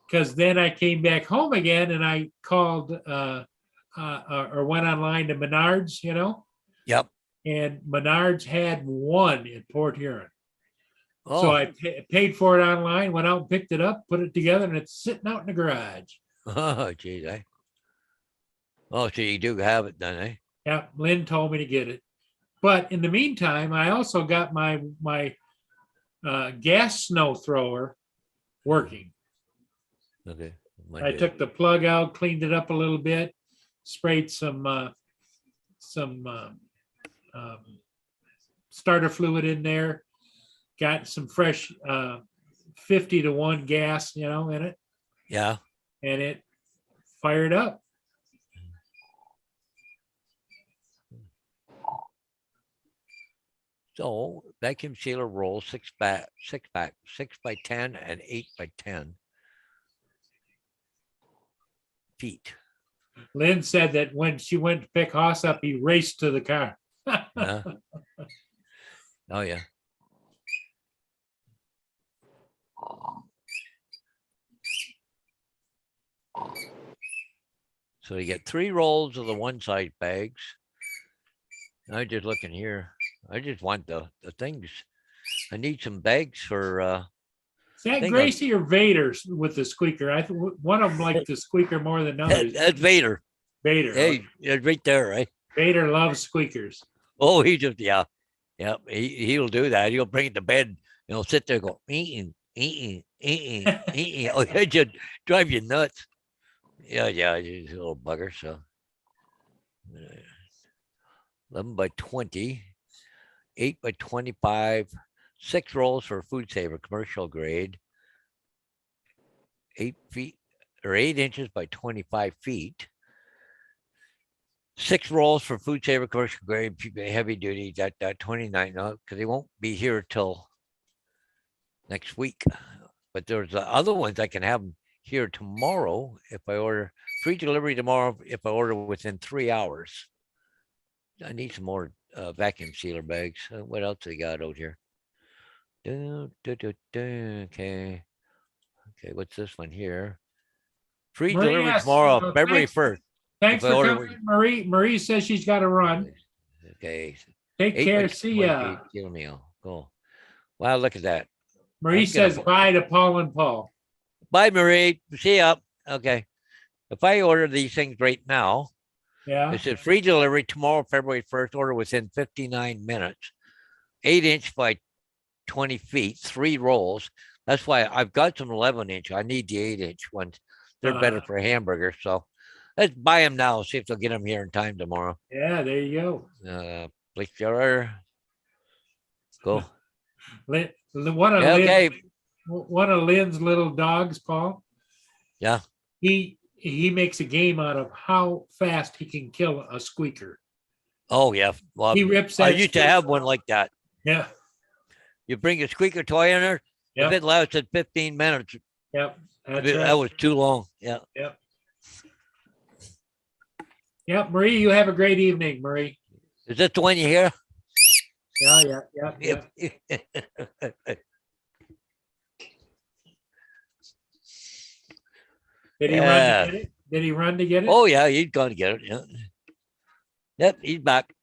Because then I came back home again and I called or went online to Menards, Yep. and Menards had one in Port Huron. Oh, So I paid for it online, went out and picked it up, put it together, and it's sitting out in the garage. oh, geez, Oh, so you do have it then, eh? Yeah, Lynn told me to get it. But in the meantime, I also got my gas snow thrower working. Okay. I took the plug out, cleaned it up a little bit, sprayed some starter fluid in there, got some fresh 50-to-1 gas, in it, Yeah. and it fired up. So vacuum sealer roll 6x 6x10 and 8x10 feet. Lynn said that when she went to pick Haas up, he raced to the car. Yeah. Oh yeah. So you get 3 rolls of the one side bags. I'm just looking here. I just want the things. I need some bags for Is that Thing Gracie or Vader with the squeaker? One of them liked the squeaker more than others. that's Vader. Vader. Hey, it's right there, right? Vader loves squeakers. Oh, he just yeah. He'll do that. He'll bring it to bed and he'll sit there and go eating. Oh, it just drive you nuts. Yeah, he's a little bugger. So 11 by 20, 8 by 25, 6 rolls for food saver, commercial grade, 8 feet or 8 inches by 25 feet. 6 rolls for food saver, commercial grade, heavy duty, that 29, because they won't be here till next week. But there's the other ones I can have them here tomorrow if I order free delivery tomorrow if I order within 3 hours. I need some more vacuum sealer bags. What else they got out here? Okay. Okay, what's this one here? Free Marie delivery asks, tomorrow, February thanks- 1st. Thanks If I for order coming, Marie. Marie says she's got to run. Okay. Take 8 care. by See 20 ya. feet kilo meal. Cool. Wow, look at that. Marie I'm gonna says bye to Paul and Paul. Bye, Marie. See ya. Okay. If I order these things right now, Yeah. it says free delivery tomorrow, February 1st, order within 59 minutes. 8-inch by 20 feet, 3 rolls. That's why I've got some 11-inch. I need the 8-inch ones. They're better for hamburgers. So let's buy them now. See if they'll get them here in time tomorrow. Yeah, there you Place your order. Go. go. Yeah, okay. One of Lynn's little dogs, Paul. Yeah. He makes a game out of how fast he can kill a squeaker. Oh, yeah. Well, He rips I that used to have one like that. Yeah. You bring a squeaker toy in there. If Yep. it lasted 15 minutes, Yep. That's that right. was too long. Yeah. Yep. Marie, you have a great evening, Marie. Is that the one you hear? Yeah. Did he run Yeah. to get it? Did he run to get it? Oh yeah, he's gonna get it. Yeah. Yep, he's back.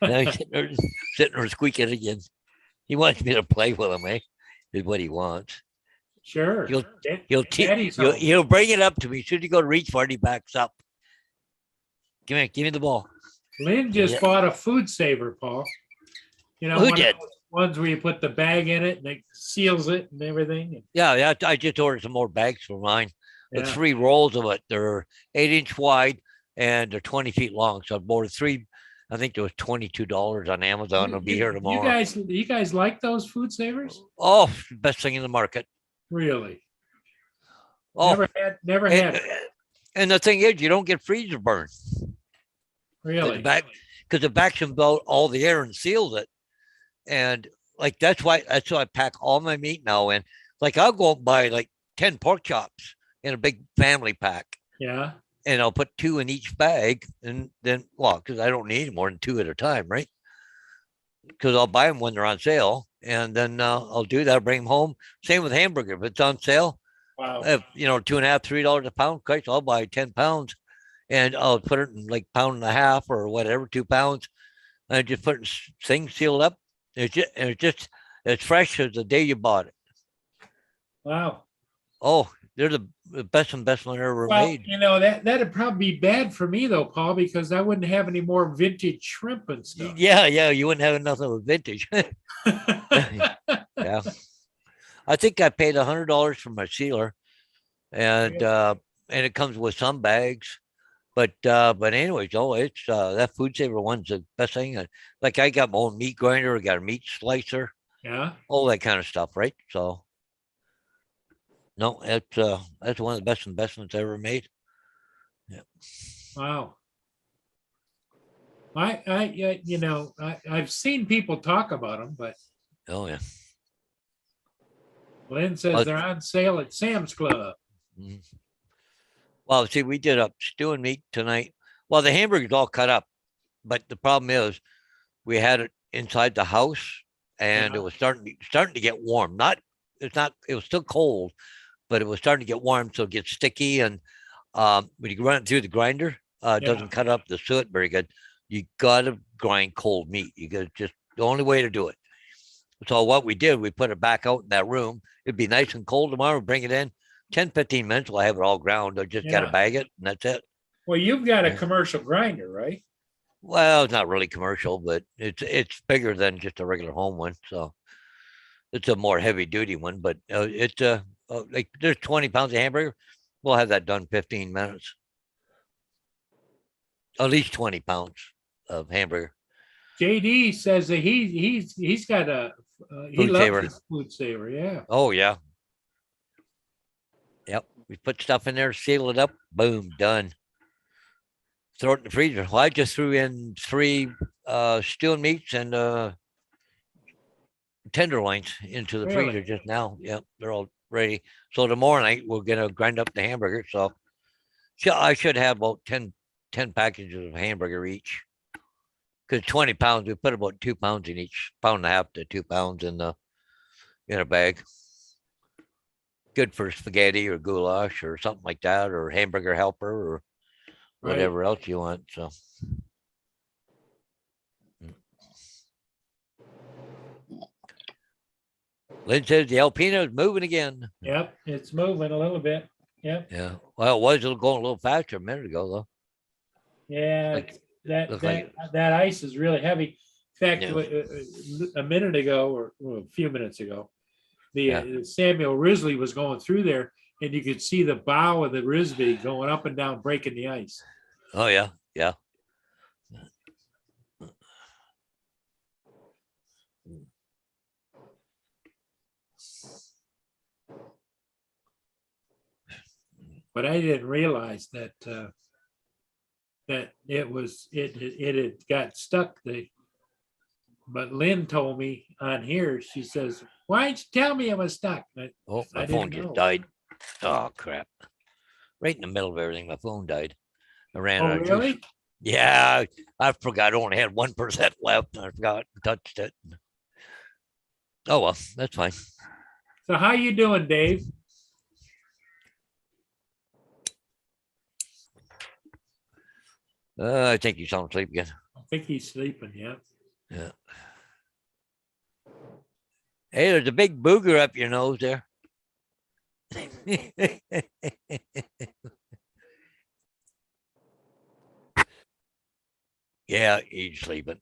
Now he's sitting there squeaking again. He wants me to play with him, eh? Is what he wants. Sure. He'll Da- he'll Daddy's he'll, home. he'll bring it up to me. As soon as you go to reach for it, he backs up. Give me the ball. Lynn just Yeah. bought a food saver, Paul. You know, Who one of did? those ones where you put the bag in it and it seals it and everything. Yeah. I just ordered some more bags for mine. The Yeah. 3 rolls of it. They're 8-inch wide and they're 20 feet long. So I bought 3. I think there was $22 on Amazon. It'll be here tomorrow. You guys like those food savers? Oh, best thing in the market. Really? Oh, Never had it. and the thing is, you don't get freezer burn. Really? Because it backs about all the air and seals it. And like that's why I pack all my meat now in. Like I'll go and buy like 10 pork chops in a big family pack. Yeah. And I'll put 2 in each bag. And then, well, because I don't need more than 2 at a time, right? Because I'll buy them when they're on sale. And then I'll do that, bring them home. Same with hamburger. If it's on sale, Wow. if, $2.50, $3 a pound, Christ, I'll buy 10 pounds and I'll put it in like pound and a half or whatever, 2 pounds. And I just put things sealed up. It's just as fresh as the day you bought it. Wow. Oh, they're the best investment I ever Well, made. that'd probably be bad for me though, Paul, because I wouldn't have any more vintage shrimp and stuff. Yeah, you wouldn't have nothing with vintage. Yeah. I think I paid $100 for my sealer, and it comes with some bags. But anyways, it's that food saver one's the best thing. Like I got my own meat grinder, I got a meat slicer, Yeah. all that kind of stuff, right? So no, that's one of the best investments I ever made. Wow. I've seen people talk about them, but Oh yeah. Lynn says Well, they're on sale at Sam's Club. Mhm. Well, see, we did up stewing meat tonight. Well, the hamburger's all cut up, but the problem is we had it inside the house and Yeah. it was starting to get warm. It was still cold, but it was starting to get warm, so it gets sticky. And when you run it through the grinder, it Yeah. doesn't cut up the suet very good. You gotta grind cold meat. You gotta just the only way to do it. So what we did, we put it back out in that room. It'd be nice and cold tomorrow. Bring it in. 10, 15 minutes, we'll have it all ground. I just got to Yeah. bag it, and that's it. Well, you've got a Yeah. commercial grinder, right? Well, it's not really commercial, but it's bigger than just a regular home one. So it's a more heavy duty one, but it's like there's 20 pounds of hamburger. We'll have that done 15 minutes. At least 20 pounds of hamburger. JD says that he's got he Food loves saver. his food saver. Yeah. Oh yeah. Yep. We put stuff in there, seal it up, boom, done. Throw it in the freezer. Well, I just threw in 3 stewing meats and tenderloins into the Really? freezer just now. Yep, they're all ready. So tomorrow night we're gonna grind up the hamburger. So I should have about 10 packages of hamburger each. Because 20 pounds, we put about 2 pounds in each, pound and a half to 2 pounds in a bag. Good for spaghetti or goulash or something like that, or hamburger helper or Right. whatever else you want. So Lynn says the Alpina is moving again. Yep. It's moving a little bit. Yep. Yeah. Well, it was going a little faster a minute ago, though. Yeah. Like- that looks that like that ice is really heavy. In fact, Yeah. a minute ago or a few minutes ago, the Yeah. Samuel Risley was going through there, and you could see the bow of the Risby going up and down, breaking the ice. Oh, yeah. Yeah. But I didn't realize that that it had got stuck. But Lynn told me on here. She says, "Why didn't you tell me I was stuck?" Oh, I my didn't phone just know. died. Oh, crap. Right in the middle of everything, my phone died. I ran Oh, out of juice. really? Yeah, I forgot. I only had 1% left. I forgot and touched it. Oh well, that's fine. So how you doing, Dave? I think he's on sleep again. I think he's sleeping, yeah. Yeah. Hey, there's a big booger up your nose there. Yeah, he's sleeping.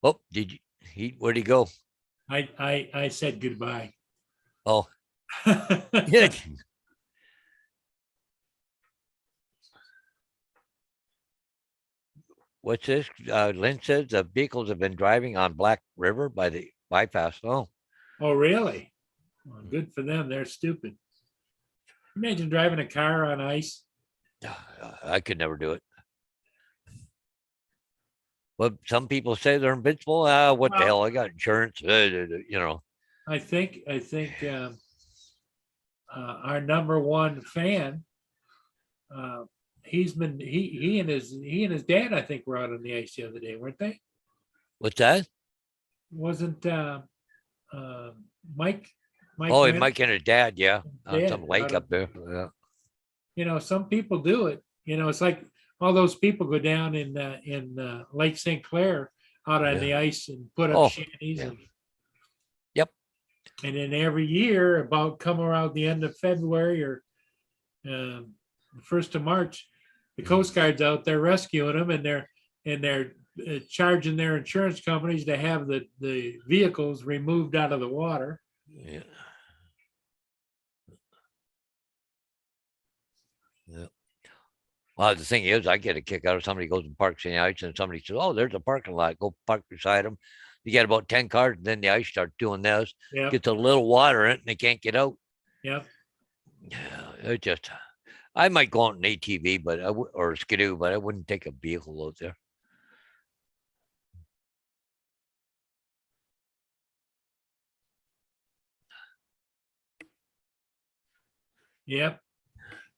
Oh, did you? Where'd he go? I said goodbye. Oh, yeah. What's this? Lynn says the vehicles have been driving on Black River by the bypass. Oh, Oh, really? Well, good for them. They're stupid. Imagine driving a car on ice. I could never do it. But some people say they're invincible. What the Well- hell? I got insurance. You know. I think our number one fan, he and his dad, I think, were out on the ice the other day, weren't they? What's that? Wasn't uh, Mike? Oh, and Renner? Mike and his dad. Yeah, on Dad some out lake on- up there. Yeah. You know, some people do it. You know, it's like all those people go down in Lake St. Clair out on Yeah. the ice and put up Oh, shanties. yeah. And, Yep. and then every year, about come around the end of February or the 1st of March, the Coast Guard's out there rescuing them, and they're charging their insurance companies to have the vehicles removed out of the water. Yeah. Yeah. Well, the thing is, I get a kick out of somebody goes and parks in the ice, and somebody says, "Oh, there's a parking lot. Go park beside them." You get about 10 cars, and then the ice starts doing this. Yeah, Gets a little water in it, and they can't get out. yeah. Yeah, it just. I might go out in ATV, but or a skidoo, but I wouldn't take a vehicle out there. Yep.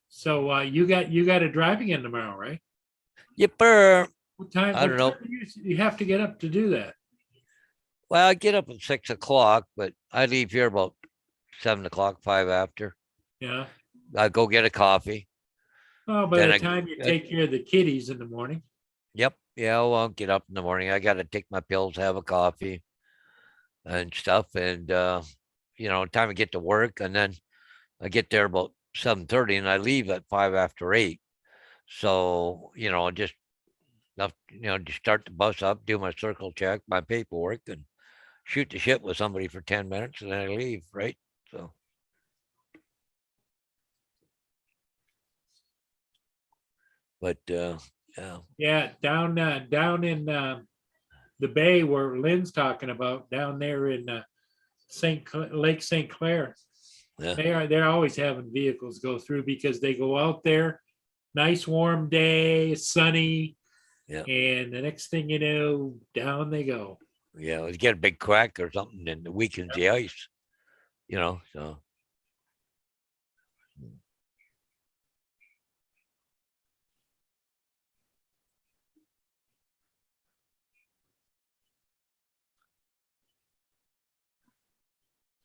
So you got a driving in tomorrow, right? Yipper. What time? I don't know. time do you have to get up to do that? Well, I get up at 6 o'clock, but I leave here about 7 o'clock, 5 after. Yeah. I go get a coffee. Oh, by Then the I- time you I- take care of the kiddies in the morning. Yep. Yeah, well, I'll get up in the morning. I got to take my pills, have a coffee and stuff. And, time to get to work. And then I get there about 7:30 and I leave at 5 after 8. So, just enough, just start the bus up, do my circle check, my paperwork, and shoot the shit with somebody for 10 minutes and then I leave, right? So, but, yeah. Yeah, down in the bay where Lynn's talking about, down there in Lake St. Clair. Yeah. They're always having vehicles go through because they go out there, nice warm day, sunny. Yeah. And the next thing you know, down they go. Yeah, you get a big crack or something and it weakens the ice, so.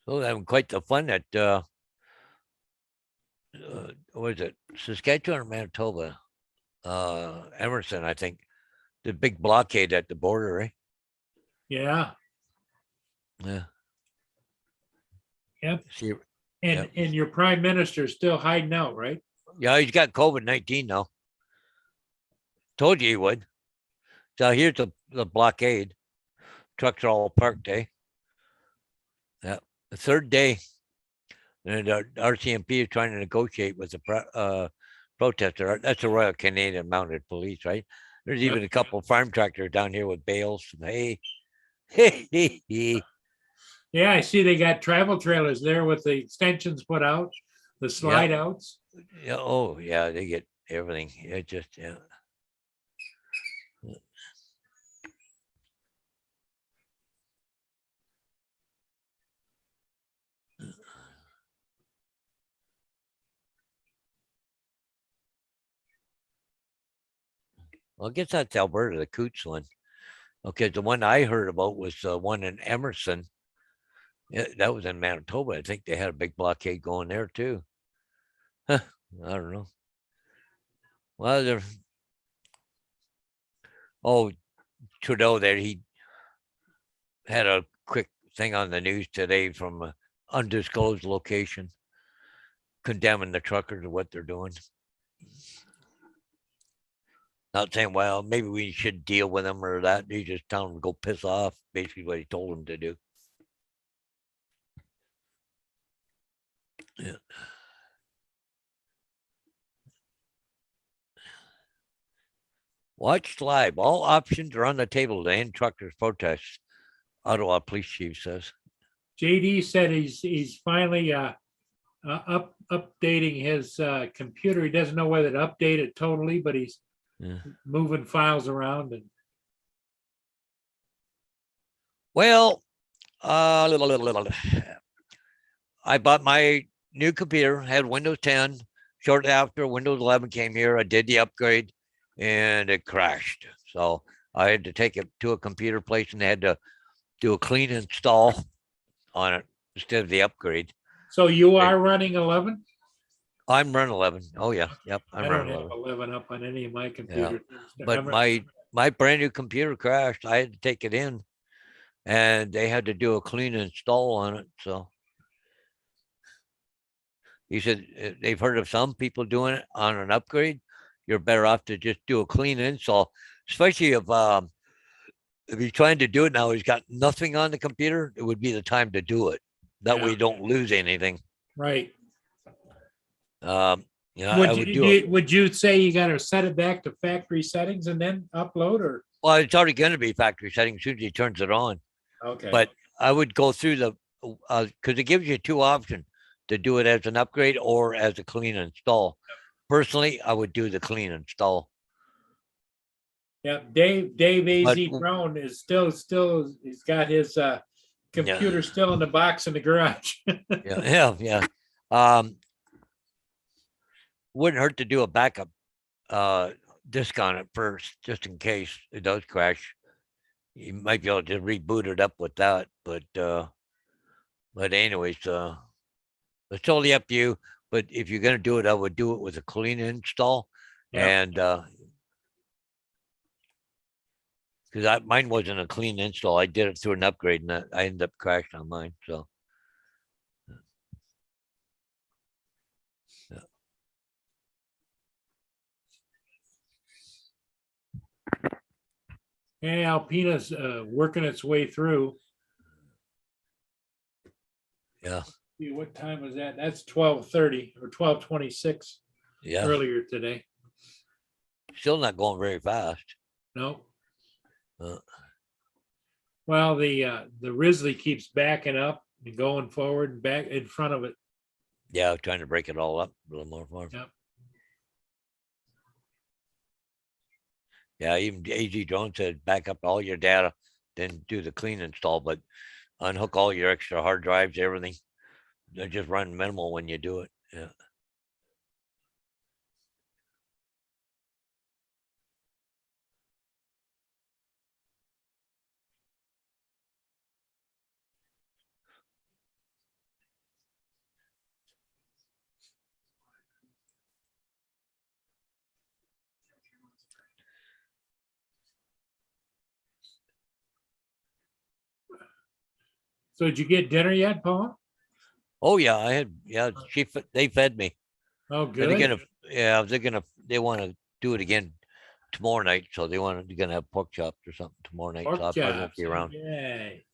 So having quite the fun at, what is it, Saskatchewan or Manitoba? Emerson, I think. The big blockade at the border, eh? Yeah. Yeah. Yep. See, And your prime minister's still hiding out, right? yeah, he's got COVID-19 now. Told you he would. So here's the blockade. Trucks are all parked, eh? Yeah. The third day, and RCMP is trying to negotiate with the protester. That's the Royal Canadian Mounted Police, right? There's even a couple farm tractors down here with bales. Hey, Yeah, I see they got travel trailers there with the extensions put out, the slide outs. yeah. Oh, yeah. They get everything. It just, yeah. Well, I guess that's Alberta, the Coots one. Okay, the one I heard about was the one in Emerson. Yeah, that was in Manitoba. I think they had a big blockade going there too. Huh, I don't know. Well, there. Oh, Trudeau there. He had a quick thing on the news today from an undisclosed location, condemning the truckers and what they're doing. Not saying, well, maybe we should deal with them or that. He just telling them to go piss off. Basically, what he told them to do. Yeah. Watch live. All options are on the table to end truckers' protests. Ottawa police chief says. JD said he's finally updating his computer. He doesn't know whether to update it totally, but he's Yeah. moving files around and Well, I bought my new computer, had Windows 10. Shortly after Windows 11 came here, I did the upgrade and it crashed. So I had to take it to a computer place and they had to do a clean install on it instead of the upgrade. so you are running 11? I'm running 11. Oh yeah, yep, I I'm don't running have 11. 11 up on any of my computers. But my brand new computer crashed. I had to take it in, and they had to do a clean install on it. So he said they've heard of some people doing it on an upgrade. You're better off to just do a clean install, especially if he's trying to do it now. He's got nothing on the computer. It would be the time to do it. That way, Yeah. you don't lose anything. Right. You know, I would do it. Would you say you got to set it back to factory settings and then upload, or? Well, it's already going to be factory settings as soon as he turns it on. Okay. But I would go through the because it gives you two options to do it as an upgrade or as a clean install. Personally, I would do the clean install. Yeah, Dave But- AZ Brown is still he's got his computer still in the box in the garage. Yeah. Wouldn't hurt to do a backup disk on it first, just in case it does crash. You might be able to reboot it up with that, but anyways, it's totally up to you. But if you're gonna do it, I would do it with a clean install, Yeah. and because mine wasn't a clean install, I did it through an upgrade, and I ended up crashing on mine. So. Hey, Alpina's working its way through. Yeah. See, what time was that? That's 12:30 or 12:26 Yeah. earlier today. Still not going very fast. No. Uh. Well, the Risley keeps backing up and going forward and back in front of it. Yeah, trying to break it all up a little more for him. Yep. Yeah, even AG Jones said back up all your data, then do the clean install, but unhook all your extra hard drives, everything. They just run minimal when you do it. Yeah. So did you get dinner yet, Paul? Oh yeah, I had they fed me. Oh, And they're good. they want to do it again tomorrow night. So they're gonna have pork chops or something tomorrow night. Pork So I probably won't chops. be around. Yay.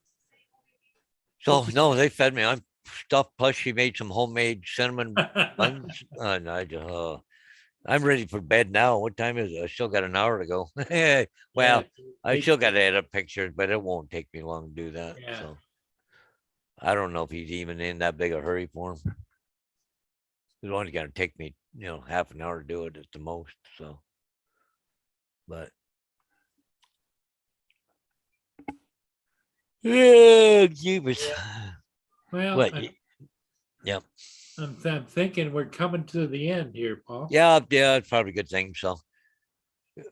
So no, they fed me. I'm stuffed. Plus, she made some homemade cinnamon buns. And I'm ready for bed now. What time is it? I still got an hour to go. Well, I still got to edit pictures, but it won't take me long to do that. Yeah. So I don't know if he's even in that big a hurry for him. It's only going to take me, half an hour to do it at the most. So, but yeah, jeebus. Well, What? Yep. I'm thinking we're coming to the end here, Paul. Yeah, it's probably a good thing. So,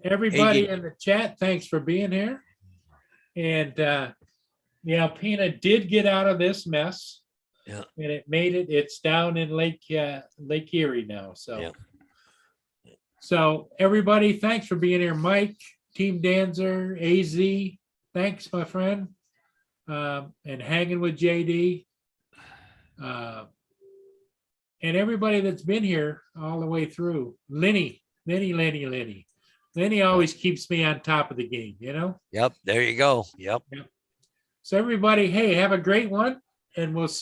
everybody AJ in the chat, thanks for being here. And the Alpena did get out of this mess. Yeah. And it's down in Lake Erie now, so. Yeah. So everybody, thanks for being here. Mike, Team Danzer, AZ, thanks, my friend. And hanging with JD. And everybody that's been here all the way through. Lenny always keeps me on top of the game, you know? Yep. There you go. Yep. So everybody, hey, have a great one, and we'll see